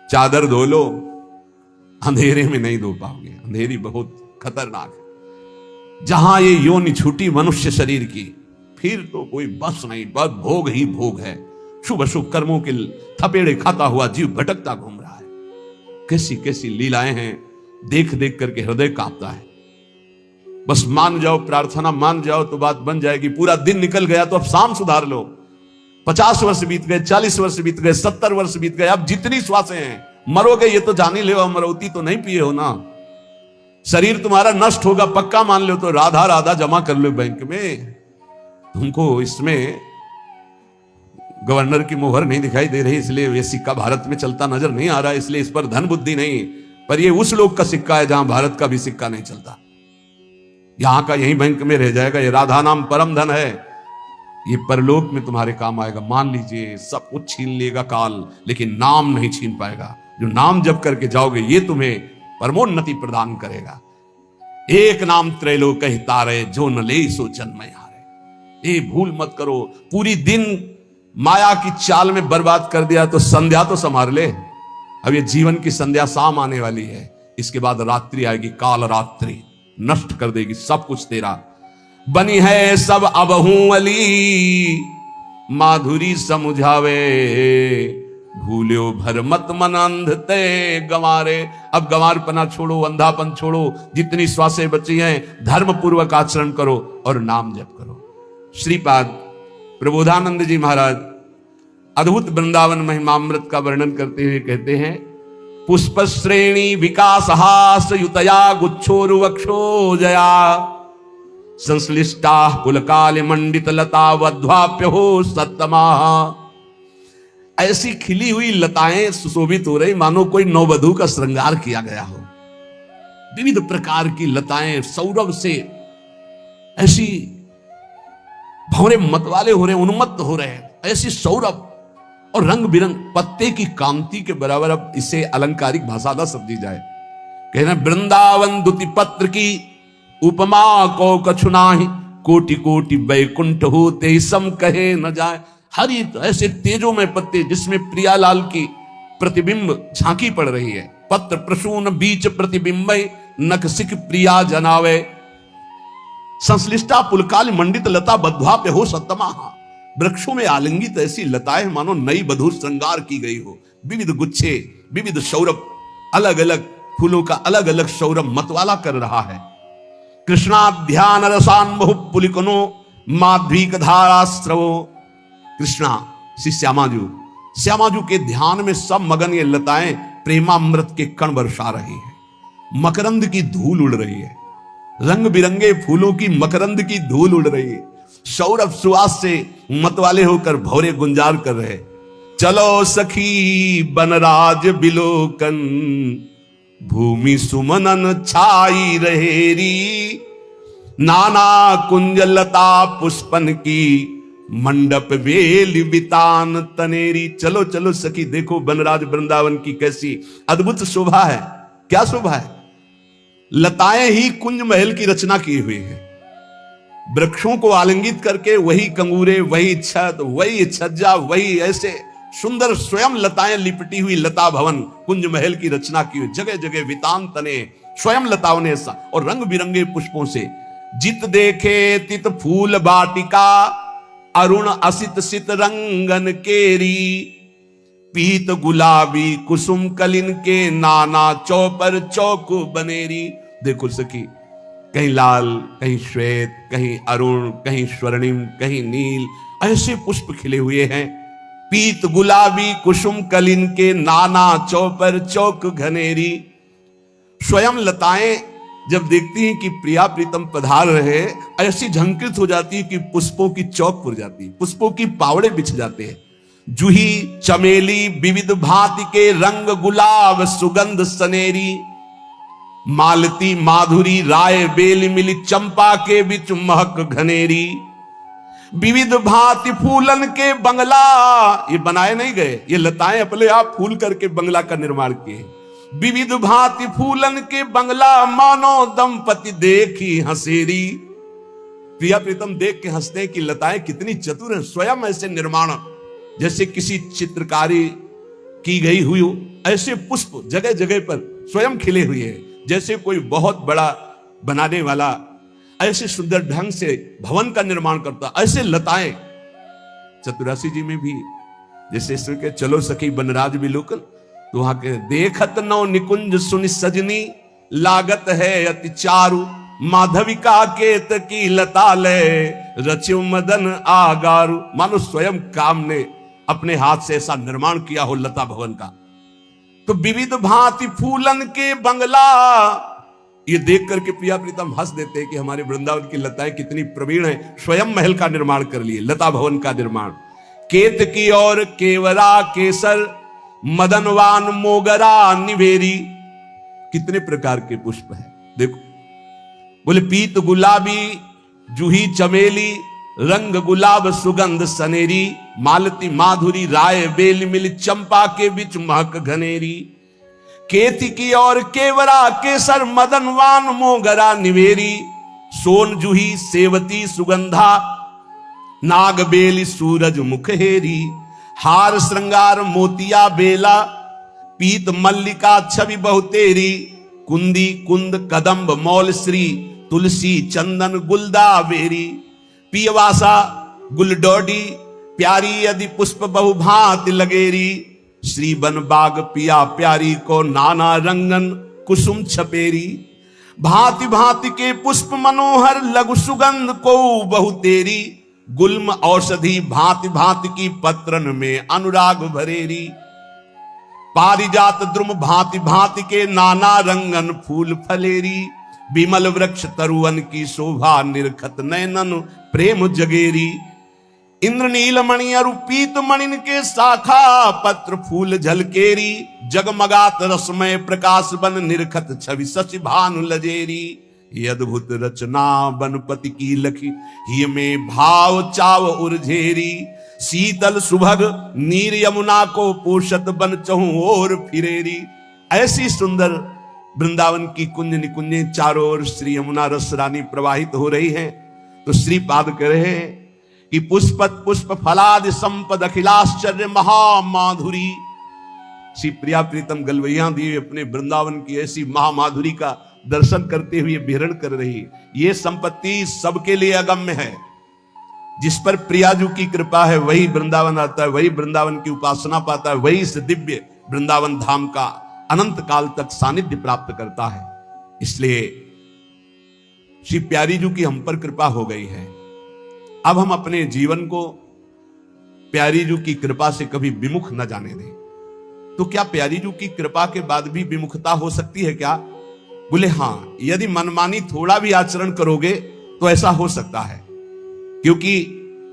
चादर धो लो, अंधेरे में नहीं धो पाओगे, अंधेरी बहुत खतरनाक है। जहां ये योनि छूटी मनुष्य शरीर की, फिर तो कोई बस नहीं, बस भोग ही भोग है। शुभ अशुभ कर्मों के थपेड़े खाता हुआ जीव भटकता घूम रहा है। कैसी कैसी लीलाएं हैं, देख देख करके हृदय कांपता है। बस मान जाओ, प्रार्थना मान जाओ तो बात बन जाएगी। पूरा दिन निकल गया तो अब शाम सुधार लो। 50 वर्ष बीत गए, 40 वर्ष बीत गए, 70 वर्ष बीत गए, अब जितनी श्वासें हैं, मरोगे ये तो जान ही ले, मरौती तो नहीं पिए हो ना। शरीर तुम्हारा नष्ट होगा पक्का मान लो, तो राधा राधा जमा कर लो बैंक में। तुमको इसमें गवर्नर की मोहर नहीं दिखाई दे रही, इसलिए ये सिक्का भारत में चलता नजर नहीं आ रहा, इसलिए इस पर धन बुद्धि नहीं। पर ये उस लोग का सिक्का है जहां भारत का भी सिक्का नहीं चलता। यहां का यही बैंक में रह जाएगा। ये राधा नाम परम धन है, ये परलोक में तुम्हारे काम आएगा। मान लीजिए सब कुछ छीन लेगा काल, लेकिन नाम नहीं छीन पाएगा। जो नाम जप करके जाओगे ये तुम्हें परमोन्नति प्रदान करेगा। एक नाम त्रैलोक हितारे, जो न ले सो जन्म हारे। ये भूल मत करो। पूरी दिन माया की चाल में बर्बाद कर दिया तो संध्या तो संभाल ले। अब ये जीवन की संध्या शाम आने वाली है, इसके बाद रात्रि आएगी, काल रात्रि नष्ट कर देगी सब कुछ तेरा। बनी है सब अबहू अली, माधुरी समुझावे, भूल्यो भर मत मन अंध ते गंवारे। अब गंवारपना छोड़ो, अंधापन छोड़ो, जितनी श्वासें बची हैं धर्म पूर्वक आचरण करो और नाम जप करो। श्रीपाद प्रबोधानंद जी महाराज अद्भुत वृंदावन महिमामृत का वर्णन करते हुए कहते हैं, पुष्प श्रेणी विकास हास युतया गुच्छोरुवक्षो जया, संश्लिष्टा पुलकाल मंडित लता वध्वाप्य हो सत्तमा। ऐसी खिली हुई लताएं सुशोभित हो रही मानो कोई नववधू का श्रृंगार किया गया हो। विविध प्रकार की लताएं सौरभ से ऐसी भंवरे मतवाले हो रहे, उन्मत्त हो रहे हैं, ऐसी सौरभ और रंग बिरंग पत्ते की कांति के बराबर। अब इसे अलंकारिक भाषा ना समझी जाए। कहना वृंदावन दुति पत्र की उपमा को कछु नाही, कोटि कोटि वैकुंठ होते सम कहे न जाए। हरित ऐसे तेजों में पत्ते जिसमें प्रियालाल की प्रतिबिंब झांकी पड़ रही है। पत्र प्रसून बीच प्रतिबिंब नख सिख प्रिया जनावे। संश्लिष्टा पुलकाल मंडित लता बध्वा पे हो सत्तमा। वृक्षों में आलिंगित ऐसी लताएं मानो नई बधू श्रृंगार की गई हो। विविध गुच्छे, विविध सौरभ, अलग अलग फूलों का अलग अलग सौरभ मतवाला कर रहा है। कृष्णाध्यान रसान बहु पुलिकनो माध्वीक धारास्त्रवो। कृष्णा श्री श्यामाजू के ध्यान में सब मगन ये लताएं प्रेमामृत के कण बरसा रही है। मकरंद की धूल उड़ रही है, रंग बिरंगे फूलों की मकरंद की धूल उड़ रही है। सौरभ सुवास से मतवाले होकर भौरे गुंजार कर रहे। चलो सखी बनराज बिलोकन, भूमि सुमनन छाई रहेरी। नाना कुंज लता पुष्पन की, मंडप बेल बितान तनेरी। चलो चलो सखी, देखो बनराज वृंदावन की कैसी अद्भुत शोभा है। क्या शोभा है? लताएं ही कुंज महल की रचना की हुई है। वृक्षों को आलिंगित करके वही कंगूरे, वही छत, वही छज्जा, वही ऐसे सुंदर स्वयं लताएं लिपटी हुई लता भवन कुंज महल की रचना की हुई। जगह जगह वितान तने स्वयं लताओं ने और रंग बिरंगे पुष्पों से। जित देखे तित फूल बाटिका, अरुण असित सित रंगन केरी। पीत गुलाबी कुसुम कलिन के, नाना चौपर चौक बनेरी। देखो सखी, कहीं लाल, कहीं श्वेत, कहीं अरुण, कहीं स्वर्णिम, कहीं नील, ऐसे पुष्प खिले हुए हैं। पीत गुलाबी कुसुम कलिन के, नाना चौपर चौक घनेरी। स्वयं लताएं जब देखती हैं कि प्रिया प्रीतम पधार रहे, ऐसी झंकृत हो जाती है कि पुष्पों की चौक पुर जाती है, पुष्पों की पावड़े बिछ जाते हैं। जूही चमेली विविध भांति के, रंग गुलाब सुगंध सनेरी। मालती माधुरी राय बेल मिली, चंपा के बिच महक घनेरी। विविध भांति फूलन के बंगला, ये बनाए नहीं गए, ये लताएं अपने आप फूल करके बंगला का निर्माण किए। विविध भांति फूलन के बंगला, मानो दंपति देखी हंसेरी। प्रिया प्रीतम देख के हंसते हैं कि लताएं कितनी चतुर हैं। स्वयं ऐसे निर्माण जैसे किसी चित्रकारी की गई हुई हो, ऐसे पुष्प जगह जगह पर स्वयं खिले हुए हैं, जैसे कोई बहुत बड़ा बनाने वाला ऐसे सुंदर ढंग से भवन का निर्माण करता। ऐसे लताएं चतुरासी जी में भी, जैसे इसमें के चलो सखी बनराज बिलोकन, तो वहां के देखत नौ निकुंज सुनि सजनी, लागत है अति चारु। माधविका केत की लता ले, रचिव मदन आगारु। मानो स्वयं काम ने अपने हाथ से ऐसा निर्माण किया हो लता भवन का। तो विविध भांति फूलन के बंगला, ये देख करके प्रिया प्रीतम हंस देते हैं कि हमारे वृंदावन की लताएं कितनी प्रवीण हैं। स्वयं महल का निर्माण कर लिए, लता भवन का निर्माण। केत की और केवरा केसर, मदनवान मोगरा निवेरी। कितने प्रकार के पुष्प हैं देखो। बोले पीत गुलाबी जूही चमेली, रंग गुलाब सुगंध सनेरी। मालती माधुरी राय बेल मिल, चंपा के बिच महक घनेरी। केती की और केवरा केसर, मदनवान मोगरा निवेरी। सोन जूही सेवती सुगंधा, नाग बेली सूरज मुखहेरी। हार श्रृंगार मोतिया बेला, पीत मल्लिका छवि बहुतेरी। कुंदी कुंद कदम्ब मौल श्री, तुलसी चंदन गुलदा बेरी। पियवासा गुलडोडी, प्यारी यदि पुष्प बहुभांत लगेरी। श्री बन बाग पिया प्यारी को, नाना रंगन कुसुम छपेरी। भांति भांति के पुष्प मनोहर, लघु सुगंध को बहुतेरी। गुल्म औषधि भांति भांति की, पत्रन में अनुराग भरेरी। पारिजात द्रुम भांति भांति के, नाना रंगन फूल फलेरी। विमल वृक्ष तरुवन की शोभा, निरखत नयनन प्रेम जगेरी। इंद्रनील मणि अरु पीत मणिन के, शाखा पत्र फूल झलकेरी। जगमगात रसमय प्रकाश बन, निरखत छवि शशि भानु लजेरी। ये अद्भुत रचना बनपति की लखी, ही में भाव चाव उर्झेरी। शीतल सुभग नीर यमुना को, पोषत बन चहु और फिरेरी। ऐसी सुंदर वृंदावन की कुंज निकुंजे चारों ओर श्री यमुना रस रानी प्रवाहित हो रही हैं। तो श्रीपाद कह रहे हैं कि पुष्पत पुष्प फलादि संपद अखिलाश्चर्य महामाधुरी। श्री प्रिया प्रीतम गलवैया दिए अपने वृंदावन की ऐसी महामाधुरी का दर्शन करते हुए विहरण कर रही। ये संपत्ति सबके लिए अगम्य है। जिस पर प्रियाजू की कृपा है वही वृंदावन आता है, वही वृंदावन की उपासना पाता है, वही इस दिव्य वृंदावन धाम का अनंत काल तक सानिध्य प्राप्त करता है। इसलिए श्री प्यारी जू की हम पर कृपा हो गई है। अब हम अपने जीवन को प्यारी जू की कृपा से कभी विमुख न जाने दें। तो क्या प्यारी जू की कृपा के बाद भी विमुखता हो सकती है क्या? बोले हां, यदि मनमानी थोड़ा भी आचरण करोगे तो ऐसा हो सकता है, क्योंकि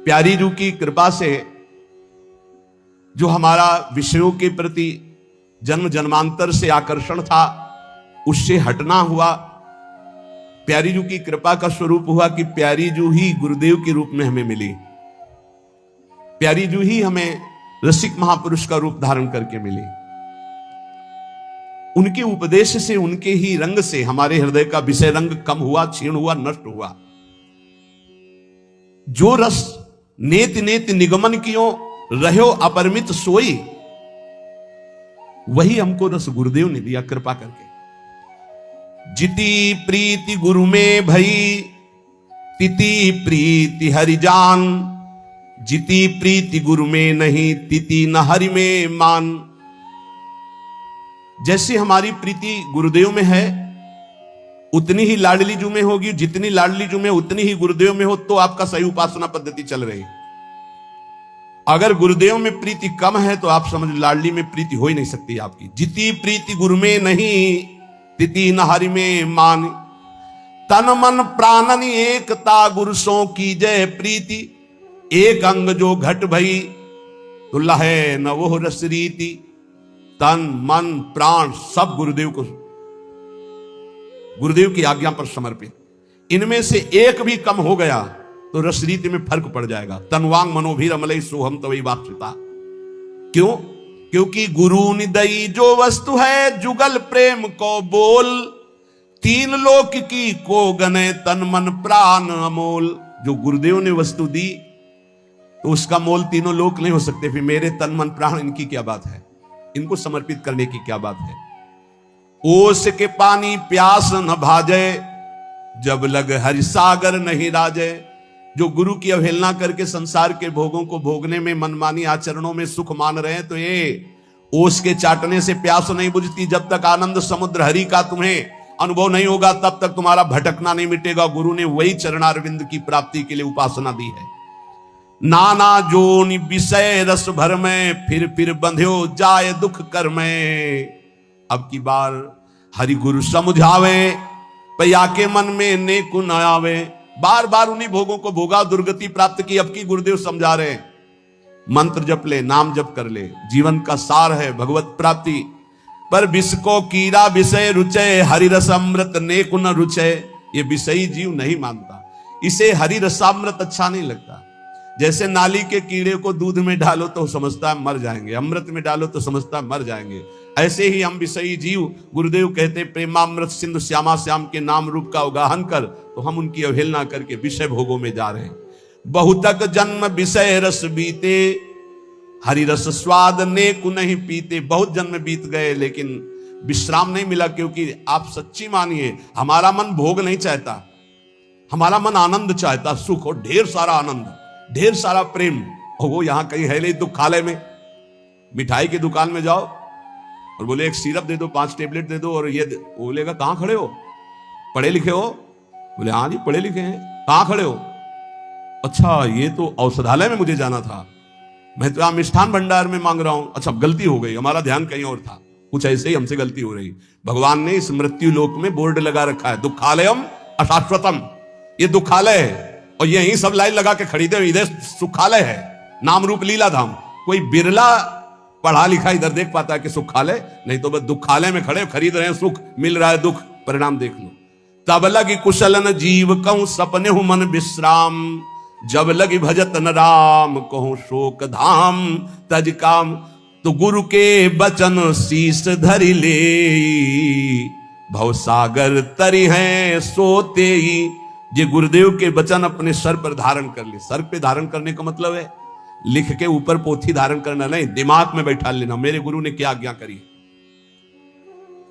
प्यारी जू की कृपा से जो हमारा विषयों के प्रति जन्म जन्मांतर से आकर्षण था उससे हटना हुआ। प्यारी जू की कृपा का स्वरूप हुआ कि प्यारी जू ही गुरुदेव के रूप में हमें मिली। प्यारी जू ही हमें रसिक महापुरुष का रूप धारण करके मिली। उनके उपदेश से, उनके ही रंग से हमारे हृदय का विषय रंग कम हुआ, क्षीण हुआ, नष्ट हुआ। जो रस नेत नेत निगमन कियो रहो अपरिमित सोई, वही हमको रस गुरुदेव ने दिया कृपा करके। जिति प्रीति गुरु में भई तिति प्रीति हरि जान, जिति प्रीति गुरु में नहीं तिति न हरि में मान। जैसे हमारी प्रीति गुरुदेव में है उतनी ही लाडली जू में होगी, जितनी लाडली जू में उतनी ही गुरुदेव में हो तो आपका सही उपासना पद्धति चल रही। अगर गुरुदेव में प्रीति कम है तो आप समझ लाडली में प्रीति हो ही नहीं सकती आपकी। जिति प्रीति गुरु में नहीं तिति न हरि में मान, तन मन प्राणन एकता गुरु सो की जय प्रीति, एक अंग जो घट भई तो लहे न वो रस रीति। तन मन प्राण सब गुरुदेव को, गुरुदेव की आज्ञा पर समर्पित। इनमें से एक भी कम हो गया तो रस रीति में फर्क पड़ जाएगा। तनवांग मनोभीर अमलई सोहम तवई वाक्षिता। क्यों? क्योंकि गुरु निदई जो वस्तु है जुगल प्रेम को बोल, तीन लोक की को गने तन मन प्राण अमोल। जो गुरुदेव ने वस्तु दी तो उसका मोल तीनों लोक नहीं हो सकते। फिर मेरे तन मन प्राण इनकी क्या बात है, इनको समर्पित करने की क्या बात है। ओस के पानी प्यास न भाजे, जब लग हरि सागर नहीं राजे। जो गुरु की अवहेलना करके संसार के भोगों को भोगने में, मनमानी आचरणों में सुख मान रहे हैं, तो ये ओस के चाटने से प्यास नहीं बुझती। जब तक आनंद समुद्र हरि का तुम्हें अनुभव नहीं होगा तब तक तुम्हारा भटकना नहीं मिटेगा। गुरु ने वही चरणारविंद की प्राप्ति के लिए उपासना दी है। नाना जोनि विषय रस भर में, फिर बंध्यो जाए दुख कर में। अब की बार हरि गुरु समझावे, पैया के मन में नेकु न आवे। बार बार उन्हीं भोगों को भोगा, दुर्गति प्राप्त की। अब की गुरुदेव समझा रहे हैं, मंत्र जप ले, नाम जप कर ले, जीवन का सार है भगवत प्राप्ति। पर विष को कीड़ा विषय रुचय, हरि रसामृत नेकु न रुचय। ये विषयी जीव नहीं मानता, इसे हरि रसामृत अच्छा नहीं लगता। जैसे नाली के कीड़े को दूध में डालो तो समझता है मर जाएंगे, अमृत में डालो तो समझता है मर जाएंगे, ऐसे ही हम विषयी जीव। गुरुदेव कहते प्रेमामृत सिंधु श्यामा श्याम के नाम रूप का उगाहन कर, तो हम उनकी अवहेलना करके विषय भोगों में जा रहे हैं। बहुतक जन्म विषय रस बीते, हरि रस स्वाद नेकु नहीं पीते। बहुत जन्म बीत गए लेकिन विश्राम नहीं मिला, क्योंकि आप सच्ची मानिए हमारा मन भोग नहीं चाहता, हमारा मन आनंद चाहता, सुख और ढेर सारा आनंद, ढेर सारा प्रेम। और वो यहां कहीं है नहीं। दुखालय में मिठाई की दुकान में जाओ और बोले एक सिरप दे दो, 5 टेबलेट दे दो, और ये बोलेगा कहां खड़े हो, पढ़े लिखे हो? बोले हाँ जी पढ़े लिखे हैं। कहां खड़े हो? अच्छा ये तो औषधालय में मुझे जाना था, मैं तो मिष्ठान भंडार में मांग रहा हूं। अच्छा गलती हो गई, हमारा ध्यान कहीं और था। कुछ ऐसे ही हमसे गलती हो रही। भगवान ने इस मृत्यु लोक में बोर्ड लगा रखा है, दुखालयम अशाश्वतम। ये दुखालय है और यही सब लाइन लगा के खरीदे, इधर सुखालय है, नाम रूप लीला धाम। कोई बिरला पढ़ा लिखा इधर देख पाता है कि सुखालय, नहीं तो बस दुखालय में खड़े खरीद रहे हैं, सुख मिल रहा है, दुख परिणाम देख लो। तब लगी कुशलन जीव कहूं सपने हूं मन विश्राम, जब लगी भजत न राम कहूं शोक धाम तज काम। तो गुरु के बचन शीस धरि ले, भवसागर तरी हैं सोते ही। ये गुरुदेव के वचन अपने सर पर धारण कर ले। सर पे धारण करने का मतलब है लिख के ऊपर पोथी धारण करना नहीं, दिमाग में बैठा लेना। मेरे गुरु ने क्या आज्ञा करी,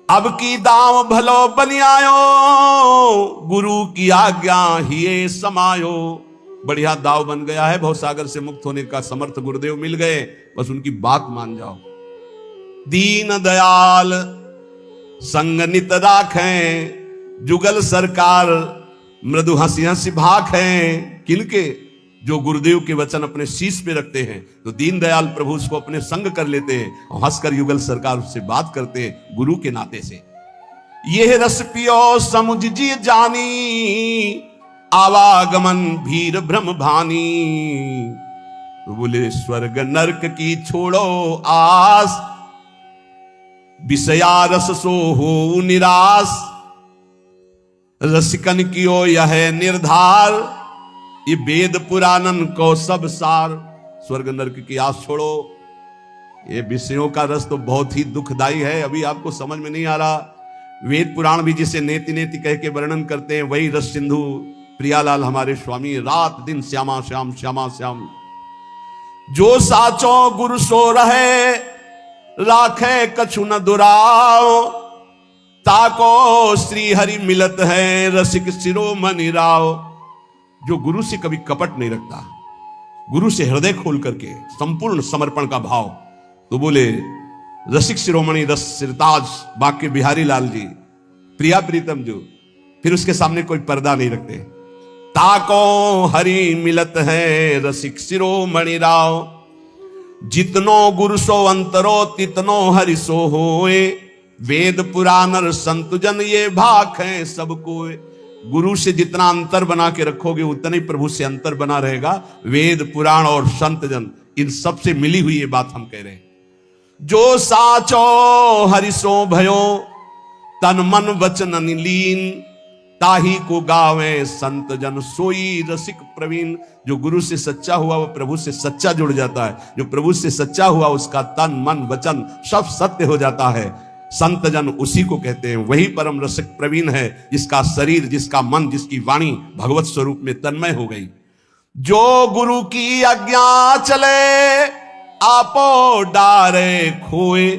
अब की दाम भलो बन आयो, गुरु की आज्ञा ही समायो। बढ़िया दाव बन गया है, भवसागर से मुक्त होने का समर्थ गुरुदेव मिल गए, बस उनकी बात मान जाओ। दीन दयाल संग नित राखें, जुगल सरकार मृदु हंसी हंसी भाखें। किनके? जो गुरुदेव के वचन अपने शीश पे रखते हैं, तो दीनदयाल प्रभु उसको अपने संग कर लेते हैं और हंसकर युगल सरकार उससे बात करते हैं गुरु के नाते से। यह रस पियो समुझ जी जानी, आवागमन भीर भ्रम भानी। तो बोले स्वर्ग नरक की छोड़ो आस, विषया रस सो हो निराश। रसिकन कियो यह निर्धार, ये वेद पुराणन को सब सार। स्वर्ग नरक की आस छोड़ो, ये विषयों का रस तो बहुत ही दुखदाई है, अभी आपको समझ में नहीं आ रहा। वेद पुराण भी जिसे नेति नेति कह के वर्णन करते हैं, वही रस सिंधु प्रियालाल हमारे स्वामी रात दिन श्यामा श्याम श्यामा श्याम। जो साचो गुरु सो रहे, राखे कछु न दुराओ। ताको श्री हरि मिलत है, रसिक शिरोमणि राव। जो गुरु से कभी कपट नहीं रखता, गुरु से हृदय खोल करके संपूर्ण समर्पण का भाव, तो बोले रसिक शिरोमणि रस सिरताज बाके बिहारी लाल जी, प्रिया प्रीतम जो, फिर उसके सामने कोई पर्दा नहीं रखते। ताको हरि मिलत है, रसिक शिरोमणि राव। जितनो गुरु सो अंतरो, तितनो हरि सो होए। वेद पुराण संत जन ये भाख है सबको। गुरु से जितना अंतर बना के रखोगे, उतना ही प्रभु से अंतर बना रहेगा। वेद पुराण और संत जन, इन सब से मिली हुई ये बात हम कह रहे हैं। जो साचो हरिसो भयो, तन मन वचन लीन। ताही को गावे संत जन, सोई रसिक प्रवीण। जो गुरु से सच्चा हुआ वो प्रभु से सच्चा जुड़ जाता है। जो प्रभु से सच्चा हुआ उसका तन मन वचन सब सत्य हो जाता है। संत जन उसी को कहते हैं, वही परम रसिक प्रवीण है, जिसका शरीर, जिसका मन, जिसकी वाणी भगवत स्वरूप में तन्मय हो गई। जो गुरु की आज्ञा चले, आपो डारे खोए।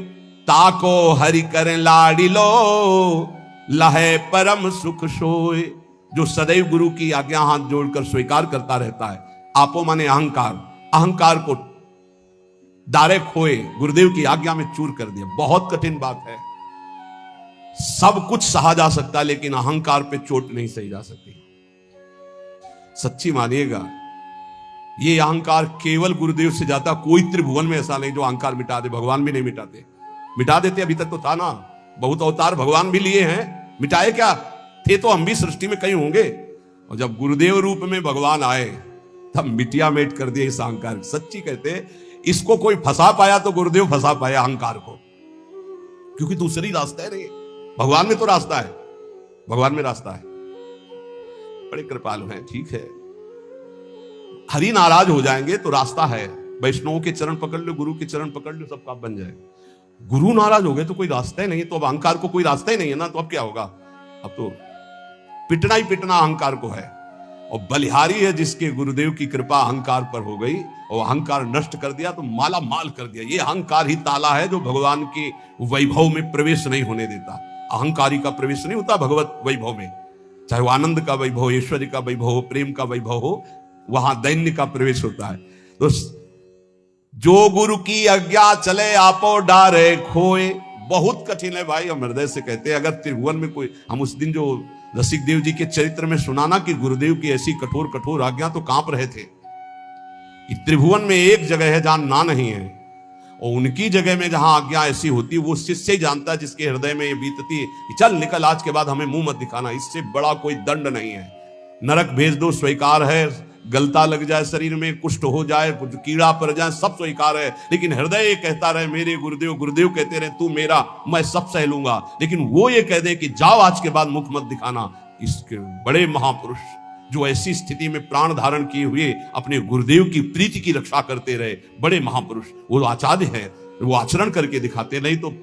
ताको हरि करें लाड़ी लो, लहे परम सुख सोए। जो सदैव गुरु की आज्ञा हाथ जोड़कर स्वीकार करता रहता है। आपो माने अहंकार, अहंकार को दारे खोए, गुरुदेव की आज्ञा में चूर कर दिया। बहुत कठिन बात है। सब कुछ सहा जा सकता है, लेकिन अहंकार पे चोट नहीं सही जा सकती। सच्ची मानिएगा, ये अहंकार केवल गुरुदेव से जाता। कोई त्रिभुवन में ऐसा नहीं जो अहंकार मिटा दे। भगवान भी नहीं मिटाते। मिटा देते, अभी तक तो था ना, बहुत अवतार भगवान भी लिए हैं, मिटाए क्या थे? तो हम भी सृष्टि में कहीं होंगे। और जब गुरुदेव रूप में भगवान आए, तब मिटिया मेट कर दिया इस अहंकार। सच्ची कहते, इसको कोई फंसा पाया तो गुरुदेव फंसा पाया अहंकार को, क्योंकि दूसरी रास्ता है नहीं। भगवान में तो रास्ता है, भगवान में रास्ता है। बड़े कृपालु हैं, ठीक है। हरि नाराज हो जाएंगे तो रास्ता है। वैष्णवों के चरण पकड़ लो, गुरु के चरण पकड़ लो, सब काम बन जाएगा। गुरु नाराज हो गए तो कोई रास्ता ही नहीं है, तो अब अहंकार को कोई रास्ता ही नहीं है ना, तो अब क्या होगा? अब तो पिटना ही पिटना अहंकार को है। और बलिहारी है जिसके गुरुदेव की कृपा अहंकार पर हो गई और अहंकार नष्ट कर दिया, तो माला माल कर दिया। ये अहंकार ही ताला है जो भगवान के वैभव में प्रवेश नहीं होने देता। अहंकारी का प्रवेश नहीं होता भगवत वैभव में, चाहे वो आनंद का वैभव हो, ऐश्वर्य का वैभव हो, प्रेम का वैभव हो, वहां दैन्य का प्रवेश होता है। तो जो गुरु की आज्ञा चले, आपो डारे खोए। बहुत कठिन है भाई, हम हृदय से कहते हैं। अगर त्रिभुवन में कोई, हम उस दिन जो रसिक देव जी के चरित्र में सुनाना कि गुरुदेव की ऐसी कठोर कठोर आज्ञा, तो कांप रहे थे। त्रिभुवन में एक जगह है जहां ना नहीं है, और उनकी जगह में जहां आज्ञा ऐसी होती है, वो शिष्य ही जानता है जिसके हृदय में ये बीतती है कि चल निकल, आज के बाद हमें मुंह मत दिखाना। इससे बड़ा कोई दंड नहीं है। नरक भेज दो स्वीकार है, गलता लग जाए शरीर में, कुष्ठ हो जाए, कुछ कीड़ा पड़ जाए, सब स्वीकार है। लेकिन हृदय ये कहता रहे मेरे गुरुदेव, गुरुदेव कहते रहे तू मेरा, मैं सब सह लूंगा। लेकिन वो ये कह दे कि जाओ आज के बाद मुख मत दिखाना। इसके बड़े महापुरुष जो ऐसी स्थिति में प्राण धारण किए हुए अपने गुरुदेव की प्रीति की रक्षा करते रहे, बड़े महापुरुष, वो आचार्य है, वो आचरण करके दिखाते। नहीं तो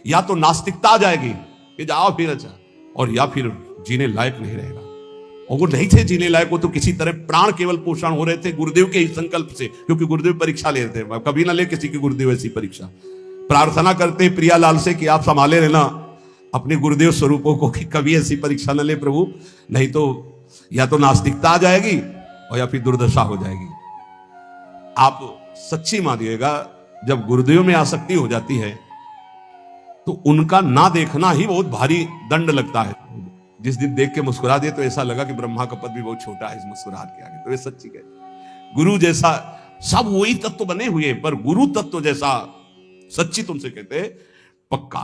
या तो नास्तिकता आ जाएगी कि जाओ फिर अच्छा, और या फिर जीने लायक नहीं रहेगा। और वो नहीं थे जीने लायक, वो तो किसी तरह प्राण केवल पोषण हो रहे थे गुरुदेव के ही संकल्प से, क्योंकि गुरुदेव परीक्षा ले रहे थे। कभी ना ले किसी की गुरुदेव ऐसी परीक्षा। प्रार्थना करते प्रियालाल से कि आप संभाले रहना, अपने गुरुदेव स्वरूपों को कि कभी ऐसी परीक्षा न ले प्रभु, नहीं तो या तो नास्तिकता आ जाएगी और या फिर दुर्दशा हो जाएगी। आप सच्ची मानिएगा, जब गुरुदेव में आसक्ति हो जाती है तो उनका ना देखना ही बहुत भारी दंड लगता है। जिस दिन देख के मुस्कुरा दिए तो ऐसा लगा कि ब्रह्मा का पद भी बहुत छोटा है इस मुस्कुराहट के आगे। तो ये सच्ची है, गुरु जैसा सब वही तत्व बने हुए, पर गुरु तत्व जैसा सच्ची तुमसे कहते पक्का।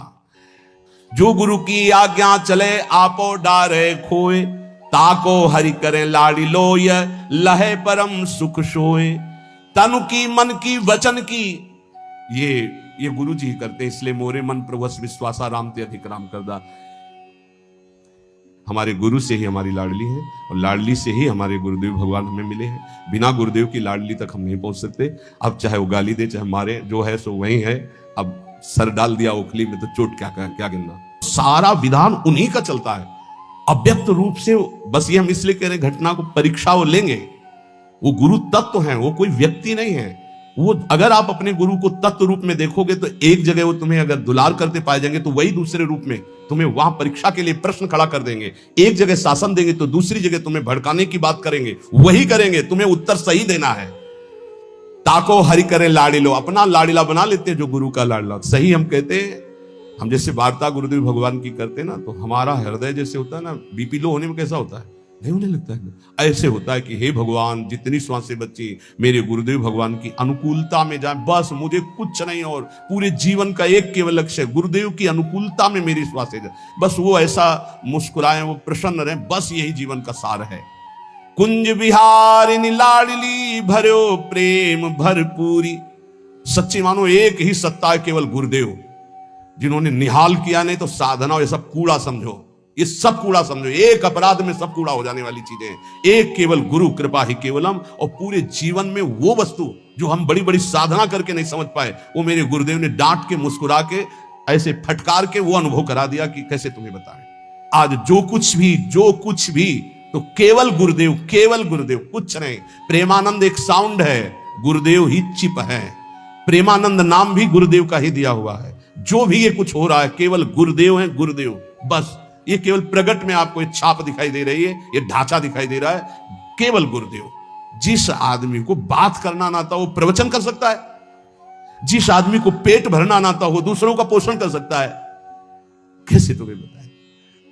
जो गुरु की आज्ञा चले आपो डारे खोए, ताको हरि करें लाड़ी लोय, लहे परम सुख सोए। तनु की मन की वचन की, ये गुरु जी करते, इसलिए मोरे मन प्रभुस विश्वासा राम ते अधिक राम करदा। हमारे गुरु से ही हमारी लाडली है और लाडली से ही हमारे गुरुदेव भगवान हमें मिले हैं। बिना गुरुदेव की लाडली तक हम नहीं पहुंच सकते। अब चाहे वो गाली दे चाहे मारे, जो है सो वही है। अब सर डाल दिया ओखली में तो चोट क्या गिनना। सारा विधान उन्हीं का चलता है अव्यक्त रूप से। बस ये हम इसलिए कह रहे घटना को परीक्षा वो लेंगे, वो गुरु तत्व हैं, वो कोई व्यक्ति नहीं है। वो अगर आप अपने गुरु को तत्व रूप में देखोगे तो एक जगह वो तुम्हें अगर दुलार करते पाए जाएंगे तो वही दूसरे रूप में तुम्हें वहां परीक्षा के लिए प्रश्न खड़ा कर देंगे। एक जगह शासन देंगे तो दूसरी जगह तुम्हें भड़काने की बात करेंगे, वही करेंगे, तुम्हें उत्तर सही देना है। ताको हरि करे लाड़ी लो, अपना लाड़ीला बना लेते हैं जो गुरु का लाड़ला। सही हम कहते हैं, हम जैसे वार्ता गुरुदेव भगवान की करते हैं ना, तो हमारा हृदय जैसे होता है ना, बीपी लो होने में कैसा होता है, नहीं होने लगता है। ऐसे होता है कि हे भगवान, जितनी श्वासें बची मेरे गुरुदेव भगवान की अनुकूलता में जाए, बस मुझे कुछ नहीं, और पूरे जीवन का एक केवल लक्ष्य है गुरुदेव की अनुकूलता में मेरी श्वासें जाए। बस वो ऐसा मुस्कुराए, वो प्रसन्न रहे, बस यही जीवन का सार है। कुंज बिहारिनी लाडली भरो प्रेम भरपूरी। सच्ची मानो एक ही सत्ता है, केवल गुरुदेव, जिन्होंने निहाल किया। नहीं तो साधना और ये सब कूड़ा समझो, ये सब कूड़ा समझो। एक अपराध में सब कूड़ा हो जाने वाली चीजें हैं। एक केवल गुरु कृपा ही केवलम। और पूरे जीवन में वो वस्तु जो हम बड़ी बड़ी साधना करके नहीं समझ पाए, वो मेरे गुरुदेव ने डांट के, मुस्कुरा के, ऐसे फटकार के वो अनुभव करा दिया कि कैसे तुम्हें बताएं। आज जो कुछ भी तो केवल गुरुदेव, केवल गुरुदेव, कुछ नहीं। प्रेमानंद एक साउंड है, गुरुदेव ही चिप है। प्रेमानंद नाम भी गुरुदेव का ही दिया हुआ है। जो भी ये कुछ हो रहा है केवल गुरुदेव है, गुरुदेव बस। ये केवल प्रगट में आपको एक छाप दिखाई दे रही है, ये ढांचा दिखाई दे रहा है, केवल गुरुदेव। जिस आदमी को बात करना ना आता वो प्रवचन कर सकता है। जिस आदमी को पेट भरना ना आता वो दूसरों का पोषण कर सकता है। कैसे तुम्हें बताएं?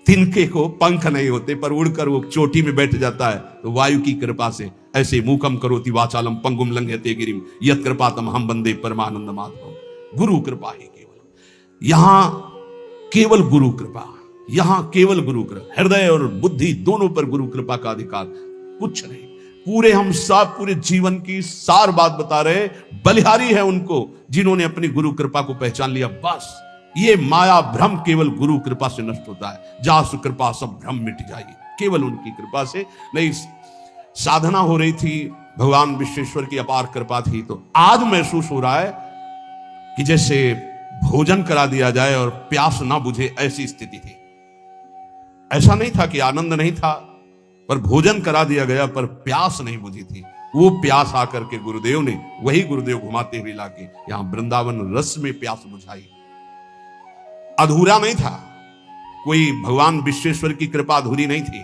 तिनके को पंख नहीं होते पर उड़कर वो चोटी में बैठ जाता है, तो वायु की कृपा से। ऐसे मूकम करोति वाचालम पंगुम लंघयते गिरिम यत् कृपातम हम वंदे परमानंद माधवम। गुरु कृपा ही केवल। यहां केवल गुरु कृपा, यहां केवल गुरु कृपा। हृदय और बुद्धि दोनों पर गुरु कृपा का अधिकार, कुछ नहीं। पूरे हम सब पूरे जीवन की सार बात बता रहे, बलिहारी है उनको जिन्होंने अपनी गुरु कृपा को पहचान लिया। बस ये माया भ्रम केवल गुरु कृपा से नष्ट होता है। जासु कृपा सब भ्रम मिट जाएगी, केवल उनकी कृपा से। नहीं, साधना हो रही थी, भगवान विश्वेश्वर की अपार कृपा थी। तो आज महसूस हो रहा है कि जैसे भोजन करा दिया जाए और प्यास ना बुझे, ऐसी स्थिति थी। ऐसा नहीं था कि आनंद नहीं था, पर भोजन करा दिया गया पर प्यास नहीं बुझी थी। वो प्यास आकर के गुरुदेव ने, वही गुरुदेव घुमाते हुए लाके यहां वृंदावन रस में प्यास बुझाई। अधूरा नहीं था, कोई भगवान विश्वेश्वर की कृपा अधूरी नहीं थी,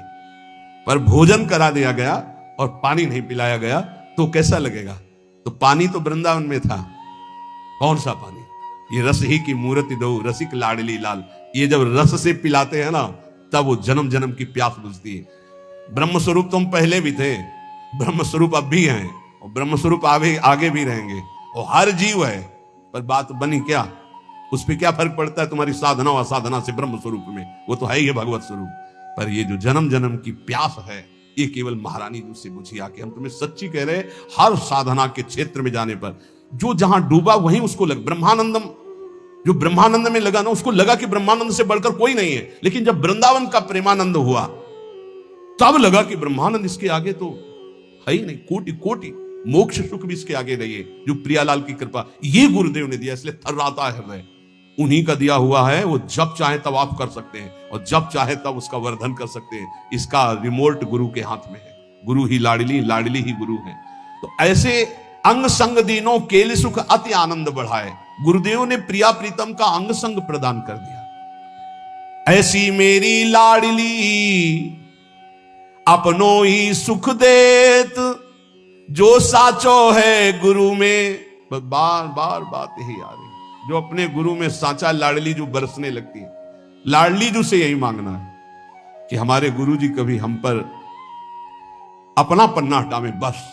पर भोजन करा दिया गया और पानी नहीं पिलाया गया तो कैसा लगेगा? तो पानी तो वृंदावन में था। कौन सा पानी? ये रस ही की मूर्ति दो रसिक लाडली लाल। ये जब रस से पिलाते हैं ना, तब वो जन्म जन्म की प्यास बुझती है। ब्रह्म स्वरूप तुम पहले भी थे, ब्रह्म स्वरूप अब भी हैं, और ब्रह्म स्वरूप आगे भी रहेंगे, और हर जीव है। पर बात बनी क्या? उस पर क्या फर्क पड़ता है तुम्हारी साधना और असाधना से ब्रह्म स्वरूप में? वो तो है ही भगवत स्वरूप। पर ये जो जन्म जन्म की प्यास है, ये केवल महारानी जी से बुझी आके। हम तुम्हें सच्ची कह रहे, हर साधना के क्षेत्र में जाने पर जो जहां डूबा वहीं उसको लग। ब्रह्मानंदम, जो ब्रह्मानंद में लगा ना, उसको लगा कि ब्रह्मानंद से बढ़कर कोई नहीं है। लेकिन जब वृंदावन का प्रेमानंद हुआ, तब लगा कि ब्रह्मानंद इसके आगे तो है ही नहीं। कोटि कोटि मोक्ष सुख भी इसके आगे नहीं है। जो प्रियालाल की कृपा ये गुरुदेव ने दिया, इसलिए थर्राता है हृदय। उन्हीं का दिया हुआ है। वो जब चाहे तब आप कर सकते हैं, और जब चाहे तब उसका वर्धन कर सकते हैं। इसका रिमोट गुरु के हाथ में है। गुरु ही लाडली, लाडली ही गुरु है। तो ऐसे अंग संग दीनों केल सुख अति आनंद बढ़ाए। गुरुदेव ने प्रिया प्रीतम का अंग संग प्रदान कर दिया। ऐसी मेरी लाडली अपनों ही सुख देत, जो साचो है गुरु में। बार बार बात यही आ रही, जो अपने गुरु में साचा लाडली जो बरसने लगती है। लाडली जो से यही मांगना है कि हमारे गुरु जी कभी हम पर अपना पन्ना हटावे। बस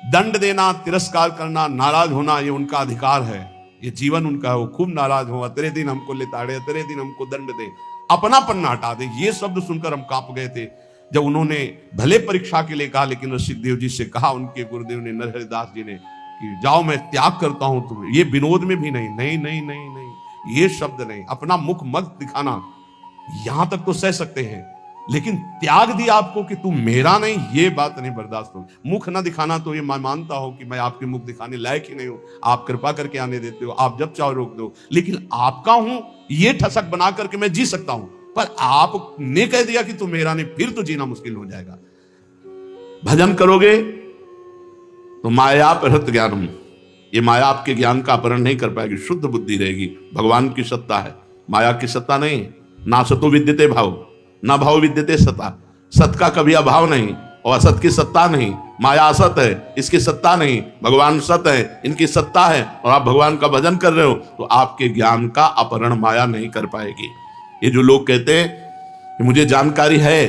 दंड देना, तिरस्कार करना, नाराज होना ये उनका अधिकार है, ये जीवन उनका है। वो खूब नाराज हो, तेरे दिन हमको लेताड़े, तेरे दिन हमको दंड दे, अपना पन्ना हटा दे। ये शब्द सुनकर हम कांप गए थे जब उन्होंने भले परीक्षा के लिए कहा, लेकिन ऋषिदेव जी से कहा उनके गुरुदेव ने, नरहरिदास जी ने, कि जाओ मैं त्याग करता हूं तुम्हें। ये विनोद में भी नहीं, नहीं नहीं नहीं नहीं, ये शब्द नहीं। अपना मुख मत दिखाना, यहां तक तो सह सकते हैं, लेकिन त्याग दिया आपको कि तू मेरा नहीं, ये बात नहीं बर्दाश्त हो। मुख ना दिखाना तो ये मैं मानता हूं कि मैं आपके मुख दिखाने लायक ही नहीं हूं, आप कृपा करके आने देते हो, आप जब चाहो रोक दो, लेकिन आपका हूं ये ठसक बना करके मैं जी सकता हूं। पर आपने कह दिया कि तू मेरा नहीं, फिर तो जीना मुश्किल हो जाएगा। भजन करोगे तो माया प्रहृत ज्ञानम, ये माया आपके ज्ञान का अपहरण नहीं कर पाएगी, शुद्ध बुद्धि रहेगी। भगवान की सत्ता है, माया की सत्ता नहीं। ना सतो विद्यते भाव, ना भाव विद्यते सत्ता। सत का कभी अभाव नहीं और असत की सत्ता नहीं। माया असत है, इसकी सत्ता नहीं। भगवान सत है, इनकी सत्ता है। और आप भगवान का भजन कर रहे हो तो आपके ज्ञान का अपहरण माया नहीं कर पाएगी। ये जो लोग कहते हैं कि मुझे जानकारी है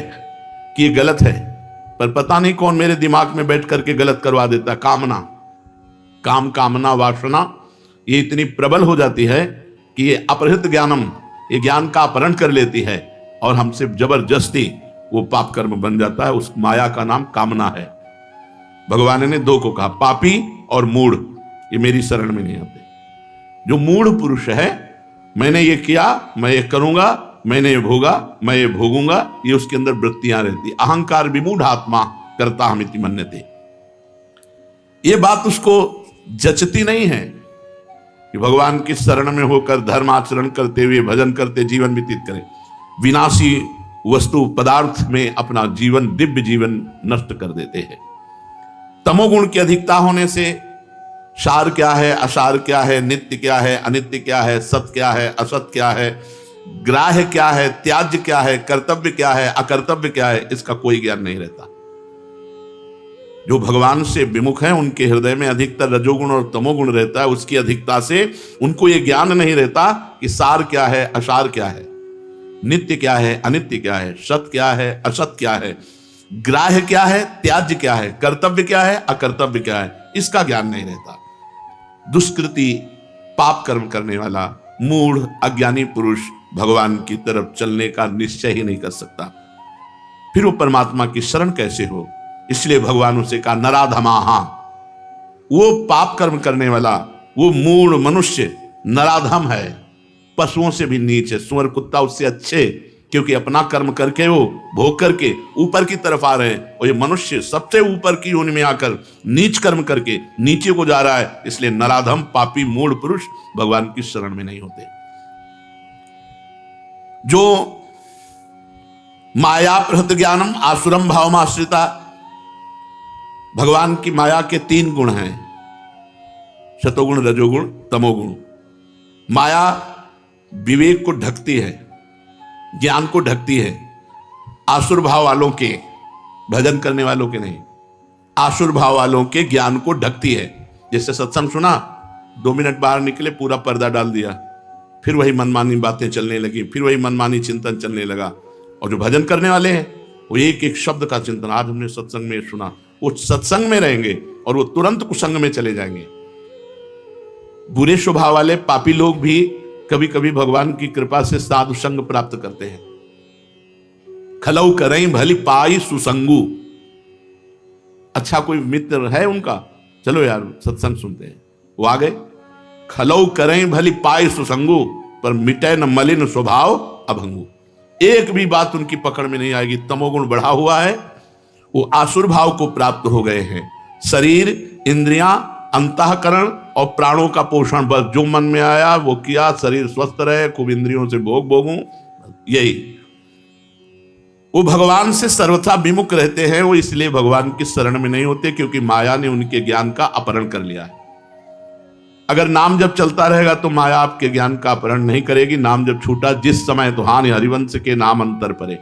कि ये गलत है, पर पता नहीं कौन मेरे दिमाग में बैठ करके गलत करवा देता है। काम कामना वासना ये इतनी प्रबल हो जाती है कि ये अपहृत ज्ञानम, ये ज्ञान का अपहरण कर लेती है और हमसे जबरदस्ती वो पाप कर्म बन जाता है। उस माया का नाम कामना है। भगवान ने दो को कहा, पापी और मूढ़, ये मेरी शरण में नहीं आते। जो मूढ़ पुरुष है, मैंने ये किया, मैं ये करूंगा, मैंने ये भोगा, मैं ये भोगूंगा, ये उसके अंदर वृत्तियां रहती। अहंकार विमूढ़ आत्मा करता हमिति मन्यते। ये बात उसको जचती नहीं है कि भगवान की शरण में होकर धर्म आचरण करते हुए भजन करते जीवन व्यतीत करें। विनाशी वस्तु पदार्थ में अपना जीवन, दिव्य जीवन नष्ट कर देते हैं। तमोगुण की अधिकता होने से सार क्या है, असार क्या है, नित्य क्या है, अनित्य क्या है, सत्य क्या है, असत क्या है, ग्राह्य क्या है, त्याज्य क्या है, कर्तव्य क्या है, अकर्तव्य क्या है, इसका कोई ज्ञान नहीं रहता। जो भगवान से विमुख हैं उनके हृदय में अधिकतर रजोगुण और तमोगुण रहता है। उसकी अधिकता से उनको यह ज्ञान नहीं रहता कि सार क्या है, असार क्या है, नित्य क्या है, अनित्य क्या है, सत्य क्या है, असत क्या है, ग्राह्य क्या है, त्याज्य क्या है, कर्तव्य क्या है, अकर्तव्य क्या है, इसका ज्ञान नहीं रहता। दुष्कृति पाप कर्म करने वाला मूढ़ अज्ञानी पुरुष भगवान की तरफ चलने का निश्चय ही नहीं कर सकता। फिर वो परमात्मा की शरण कैसे हो? इसलिए भगवान उसे कहा नराधमाहा। वो पाप कर्म करने वाला, वो मूढ़ मनुष्य नराधम है, पशुओं से भी नीच है। सुअर कुत्ता उससे अच्छे, क्योंकि अपना कर्म करके वो भोग करके ऊपर की तरफ आ रहे हैं, और ये मनुष्य सबसे ऊपर की योनि में आकर नीच कर्म करके नीचे को जा रहा है। इसलिए नराधम पापी मूढ़ पुरुष भगवान की शरण में नहीं होते। जो माया प्रहृत ज्ञानम आसुरम भावम आश्रिता, भगवान की माया के 3 गुण हैं, शतोगुण, रजोगुण, तमोगुण। माया विवेक को ढकती है, ज्ञान को ढकती है। आसुर भाव वालों के, भजन करने वालों के नहीं, आसुर भाव वालों के ज्ञान को ढकती है। जैसे सत्संग सुना, 2 मिनट बाहर निकले, पूरा पर्दा डाल दिया, फिर वही मनमानी बातें चलने लगी, फिर वही मनमानी चिंतन चलने लगा। और जो भजन करने वाले हैं वो एक एक शब्द का चिंतन, आज हमने सत्संग में सुना, वो सत्संग में रहेंगे और वो तुरंत कुसंग में चले जाएंगे। बुरे स्वभाव वाले पापी लोग भी कभी कभी भगवान की कृपा से साधु संग प्राप्त करते हैं। खलऊ करें भली पाई सुसंगु, अच्छा कोई मित्र है उनका, चलो यार सत्संग सुनते हैं, वो आ गए। खलऊ करें भली पाई सुसंगु, पर मिटे न मलिन स्वभाव अभंगु। एक भी बात उनकी पकड़ में नहीं आएगी। तमोगुण बढ़ा हुआ है, वो आसुर भाव को प्राप्त हो गए हैं। शरीर, इंद्रियां, अंतःकरण और प्राणों का पोषण, बस जो मन में आया वो किया, शरीर स्वस्थ रहे, खूब इंद्रियों से भोगूं, यही। वो भगवान से सर्वथा विमुख रहते हैं। वो इसलिए भगवान की शरण में नहीं होते क्योंकि माया ने उनके ज्ञान का अपहरण कर लिया है। अगर नाम जब चलता रहेगा तो माया आपके ज्ञान का अपहरण नहीं करेगी। नाम जब छूटा जिस समय तो हानि हरिवंश के नाम अंतर परे।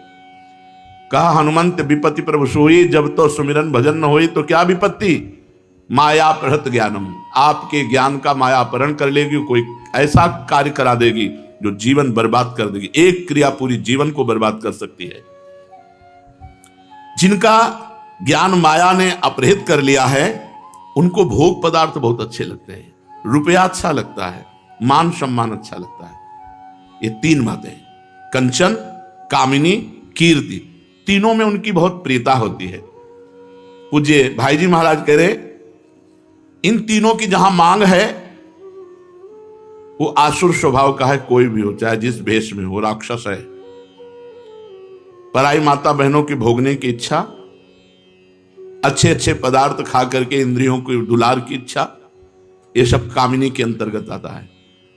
कहा हनुमंत विपत्ति प्रभु सोई, जब तो सुमिरन भजन न होई तो क्या विपत्ति। माया प्रहत ज्ञानम, आपके ज्ञान का माया अपहरण कर लेगी, कोई ऐसा कार्य करा देगी जो जीवन बर्बाद कर देगी। एक क्रिया पूरी जीवन को बर्बाद कर सकती है। जिनका ज्ञान माया ने अपहृत कर लिया है उनको भोग पदार्थ बहुत अच्छे लगते हैं, रुपया अच्छा लगता है, मान सम्मान अच्छा लगता है। ये तीन बातें, कंचन, कामिनी, कीर्ति, तीनों में उनकी बहुत प्रियता होती है। पूज्य भाई जी महाराज कह रहे इन तीनों की जहां मांग है वो आसुर स्वभाव का है, कोई भी हो, चाहे जिस भेष में हो, राक्षस है। पराई माता बहनों की भोगने की इच्छा, अच्छे अच्छे पदार्थ खा करके इंद्रियों की दुलार की इच्छा, ये सब कामिनी के अंतर्गत आता है।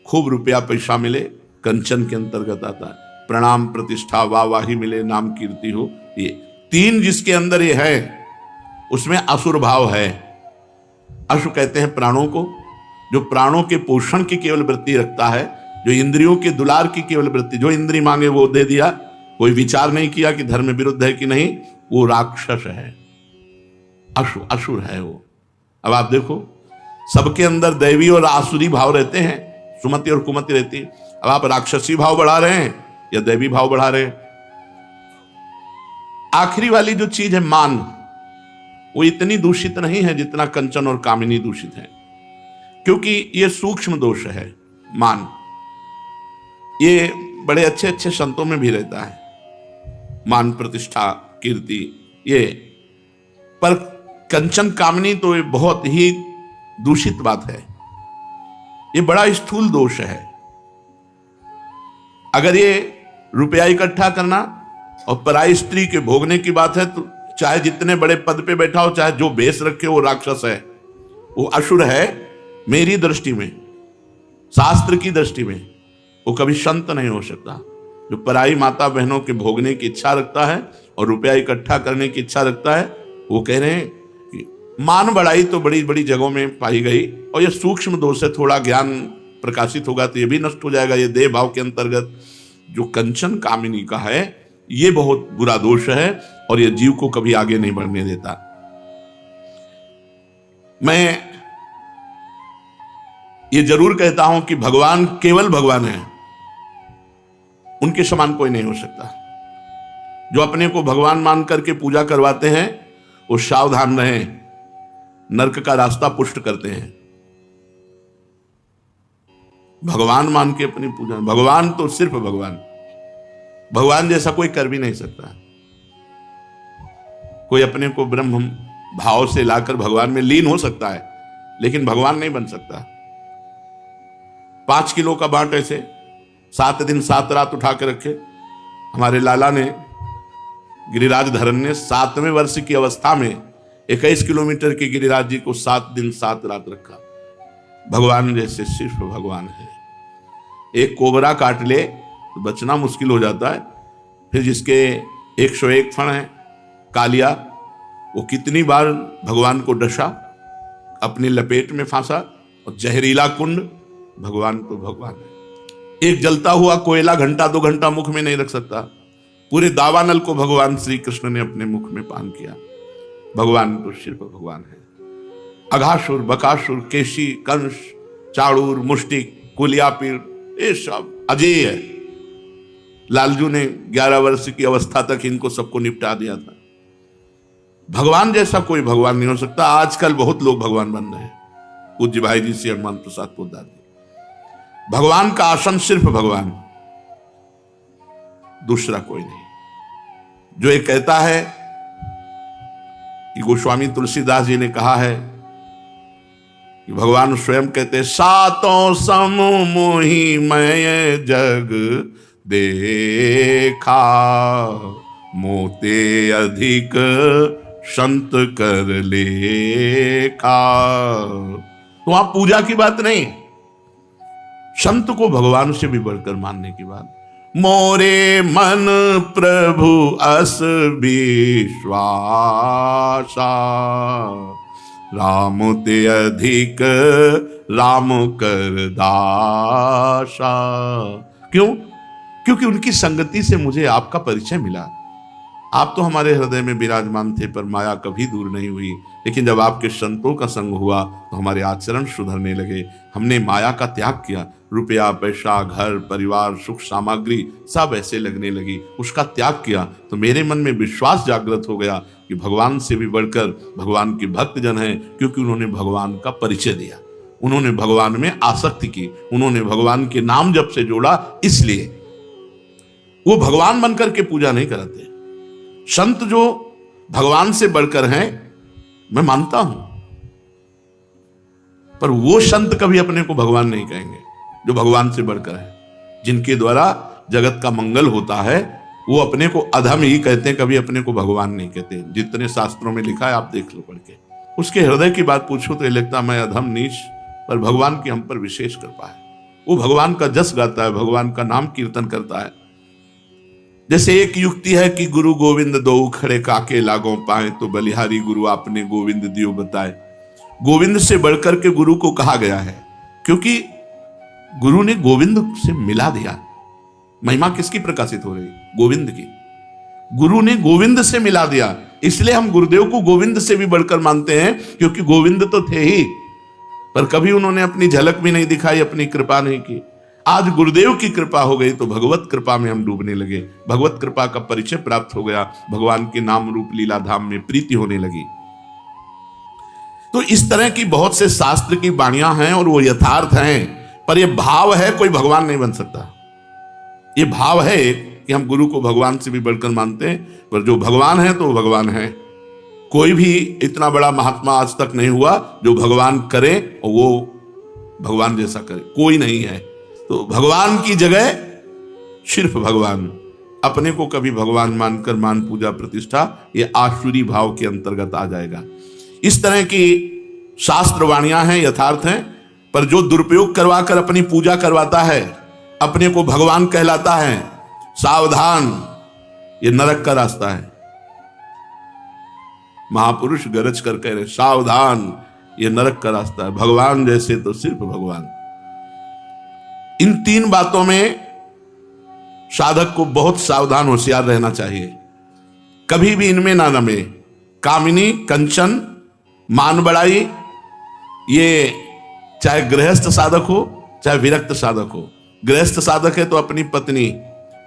खूब रुपया पैसा मिले, कंचन के अंतर्गत आता है। प्रणाम प्रतिष्ठा वाहवाही मिले, नाम कीर्ति हो, ये तीन जिसके अंदर ये है उसमें असुर भाव है। असुर कहते हैं प्राणों को, जो प्राणों के पोषण की केवल वृत्ति रखता है, जो इंद्रियों के दुलार की केवल वृत्ति, जो इंद्री मांगे वो दे दिया, कोई विचार नहीं किया कि धर्म विरुद्ध है कि नहीं, वो राक्षस है, असुर है वो। अब आप देखो सबके अंदर दैवी और आसुरी भाव रहते हैं, सुमति और कुमति रहती है। अब आप राक्षसी भाव बढ़ा रहे हैं या दैवी भाव बढ़ा रहे हैं। आखिरी वाली जो चीज है मान, वो इतनी दूषित नहीं है जितना कंचन और कामिनी दूषित है, क्योंकि ये सूक्ष्म दोष है। मान ये बड़े अच्छे अच्छे संतों में भी रहता है, मान प्रतिष्ठा कीर्ति ये, पर कंचन कामिनी तो ये बहुत ही दूषित बात है, ये बड़ा स्थूल दोष है। अगर ये रुपया इकट्ठा करना और पराई स्त्री के भोगने की बात है तो चाहे जितने बड़े पद पे बैठा हो, चाहे जो भेष रखे वो राक्षस है, वो असुर है। मेरी दृष्टि में, शास्त्र की दृष्टि में वो कभी संत नहीं हो सकता। जो पराई माता बहनों के भोगने की इच्छा रखता है और रुपया इकट्ठा करने की इच्छा रखता है, वो कह रहे हैं कि मान बढ़ाई तो बड़ी बड़ी जगहों में पाई गई, और ये सूक्ष्म दोष है, थोड़ा ज्ञान प्रकाशित होगा तो ये भी नष्ट हो जाएगा। ये देह भाव के अंतर्गत जो कंचन कामिनी का है ये बहुत बुरा दोष है और ये जीव को कभी आगे नहीं बढ़ने देता। मैं ये जरूर कहता हूं कि भगवान केवल भगवान है, उनके समान कोई नहीं हो सकता। जो अपने को भगवान मान करके पूजा करवाते हैं वो सावधान रहें, नरक का रास्ता पुष्ट करते हैं। भगवान मान के अपनी पूजा, भगवान तो सिर्फ भगवान, भगवान जैसा कोई कर भी नहीं सकता। कोई अपने को ब्रह्म भाव से लाकर भगवान में लीन हो सकता है, लेकिन भगवान नहीं बन सकता। 5 किलो का बांट ऐसे 7 दिन 7 रात उठा के रखे। हमारे लाला ने, गिरिराज धरन ने 7वें वर्ष की अवस्था में 21 किलोमीटर के गिरिराज जी को 7 दिन 7 रात रखा। भगवान जैसे सिर्फ भगवान है। एक कोबरा काट ले तो बचना मुश्किल हो जाता है, फिर जिसके 101 फण है कालिया, वो कितनी बार भगवान को डसा, अपनी लपेट में फांसा, और जहरीला कुंड, भगवान तो भगवान है। एक जलता हुआ कोयला घंटा 2 घंटा मुख में नहीं रख सकता, पूरे दावानल को भगवान श्री कृष्ण ने अपने मुख में पान किया। भगवान तो सिर्फ भगवान है। अघासुर, बकासुर, केशी, कंस, चाड़ूर, मुष्टिक, कुलियापीड़, ये सब अजेय है। लालजू ने 11 वर्ष की अवस्था तक इनको सबको निपटा दिया था। भगवान जैसा कोई भगवान नहीं हो सकता। आजकल बहुत लोग भगवान बन रहे हैं। पूज्य भाई जी श्री हनुमान प्रसाद पोद्दार जी, भगवान का आसन सिर्फ भगवान, दूसरा कोई नहीं। जो ये कहता है कि गोस्वामी तुलसीदास जी ने कहा है कि भगवान स्वयं कहते, सातों सम मोहि मैं जग देखा, मोते अधिक संत कर लेखा। तो वहां पूजा की बात नहीं, संत को भगवान से भी बढ़कर मानने की बात। मोरे मन प्रभु अस विश्वासा, राम ते अधिक राम कर दासा। क्यों? क्योंकि उनकी संगति से मुझे आपका परिचय मिला। आप तो हमारे हृदय में विराजमान थे, पर माया कभी दूर नहीं हुई। लेकिन जब आपके संतों का संग हुआ तो हमारे आचरण सुधरने लगे। हमने माया का त्याग किया। रुपया, पैसा, घर, परिवार, सुख सामग्री सब ऐसे लगने लगी। उसका त्याग किया तो मेरे मन में विश्वास जागृत हो गया कि भगवान से भी बढ़कर भगवान के भक्त जन हैं, क्योंकि उन्होंने भगवान का परिचय दिया, उन्होंने भगवान में आसक्ति की, उन्होंने भगवान के नाम जप से जोड़ा। इसलिए वो भगवान बनकर के पूजा नहीं कराते। संत जो भगवान से बढ़कर हैं मैं मानता हूं, पर वो संत कभी अपने को भगवान नहीं कहेंगे जो भगवान से बढ़कर है। जिनके द्वारा जगत का मंगल होता है वो अपने को अधम ही कहते हैं, कभी अपने को भगवान नहीं कहते। जितने शास्त्रों में लिखा है आप देख लो पढ़ के। उसके हृदय की बात पूछो तो ये लगता मैं अधम नीच, पर भगवान की हम पर विशेष कृपा है। वो भगवान का जस गाता है, भगवान का नाम कीर्तन करता है। जैसे एक युक्ति है कि गुरु गोविंद दो खड़े काके लागों पाए, तो बलिहारी गुरु आपने गोविंद दियो बताए। गोविंद से बढ़कर के गुरु को कहा गया है, क्योंकि गुरु ने गोविंद से मिला दिया। महिमा किसकी प्रकाशित हो रही? गोविंद की। गुरु ने गोविंद से मिला दिया, इसलिए हम गुरुदेव को गोविंद से भी बढ़कर मानते हैं, क्योंकि गोविंद तो थे ही, पर कभी उन्होंने अपनी झलक भी नहीं दिखाई, अपनी कृपा नहीं की। आज गुरुदेव की कृपा हो गई तो भगवत कृपा में हम डूबने लगे। भगवत कृपा का परिचय प्राप्त हो गया, भगवान के नाम रूप लीला धाम में प्रीति होने लगी। तो इस तरह की बहुत से शास्त्र की वाणियां हैं और वो यथार्थ हैं, पर ये भाव है कोई भगवान नहीं बन सकता। ये भाव है कि हम गुरु को भगवान से भी बढ़कर मानते हैं, पर जो भगवान है तो वो भगवान है। कोई भी इतना बड़ा महात्मा आज तक नहीं हुआ जो भगवान करे और वो भगवान जैसा करे, कोई नहीं है। तो भगवान की जगह सिर्फ भगवान, अपने को कभी भगवान मानकर मान पूजा प्रतिष्ठा, ये आसुरी भाव के अंतर्गत आ जाएगा। इस तरह की शास्त्र वाणियां हैं, यथार्थ हैं, पर जो दुरुपयोग करवाकर अपनी पूजा करवाता है, अपने को भगवान कहलाता है, सावधान, ये नरक का रास्ता है। महापुरुष गरज कर कह रहे सावधान, ये नरक का रास्ता है। भगवान जैसे तो सिर्फ भगवान। इन तीन बातों में साधक को बहुत सावधान होशियार रहना चाहिए, कभी भी इनमें ना रमे। कामिनी, कंचन, मान बढ़ाई, ये चाहे गृहस्थ साधक हो चाहे विरक्त साधक हो। गृहस्थ साधक है तो अपनी पत्नी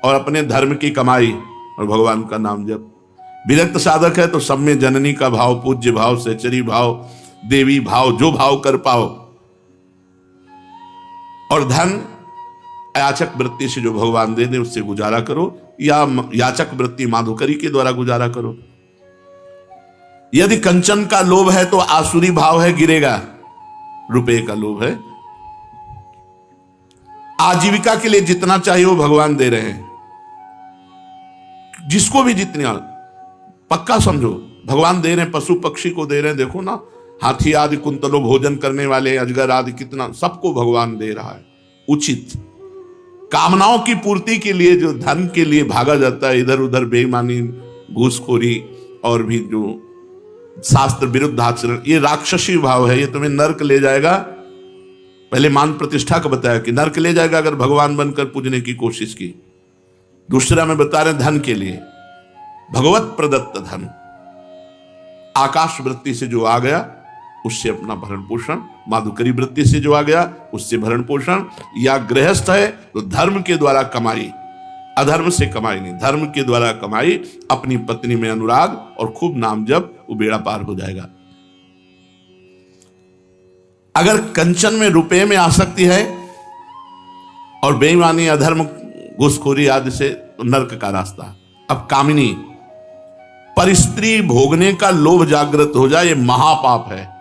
और अपने धर्म की कमाई और भगवान का नाम जप। विरक्त साधक है तो सब में जननी का भाव, पूज्य भाव, सहचरी भाव, देवी भाव, जो भाव कर पाओ। और धन याचक वृत्ति से जो भगवान दे दे उससे गुजारा करो, या याचक वृत्ति माधुकरी के द्वारा गुजारा करो। यदि कंचन का लोभ है तो आसुरी भाव है, गिरेगा। रुपए का लोभ है, आजीविका के लिए जितना चाहिए वो भगवान दे रहे हैं। जिसको भी जितना पक्का समझो भगवान दे रहे हैं, पशु पक्षी को दे रहे हैं। देखो ना, हाथी आदि कुंतलों भोजन करने वाले, अजगर आदि, कितना सबको भगवान दे रहा है। उचित कामनाओं की पूर्ति के लिए जो धन के लिए भागा जाता है, इधर उधर बेईमानी, घूसखोरी और भी जो शास्त्र विरुद्ध आचरण, ये राक्षसी भाव है। ये तुम्हें नरक ले जाएगा। पहले मान प्रतिष्ठा का बताया कि नरक ले जाएगा अगर भगवान बनकर पूजने की कोशिश की। दूसरा में बता रहे धन के लिए, भगवत प्रदत्त धन, आकाश वृत्ति से जो आ गया उससे अपना भरण पोषण, माधुकरी वृत्ति से जो आ गया उससे भरण पोषण, या गृहस्थ है तो धर्म के द्वारा कमाई, अधर्म से कमाई नहीं, धर्म के द्वारा कमाई, अपनी पत्नी में अनुराग और खूब नाम जप, वो बेड़ा पार हो जाएगा। अगर कंचन में, रुपए में आसक्ति है और बेईमानी, अधर्म, घूसखोरी आदि से, तो नरक का रास्ता। अब कामिनी, पर स्त्री भोगने का लोभ जागृत हो जाए, ये महापाप है।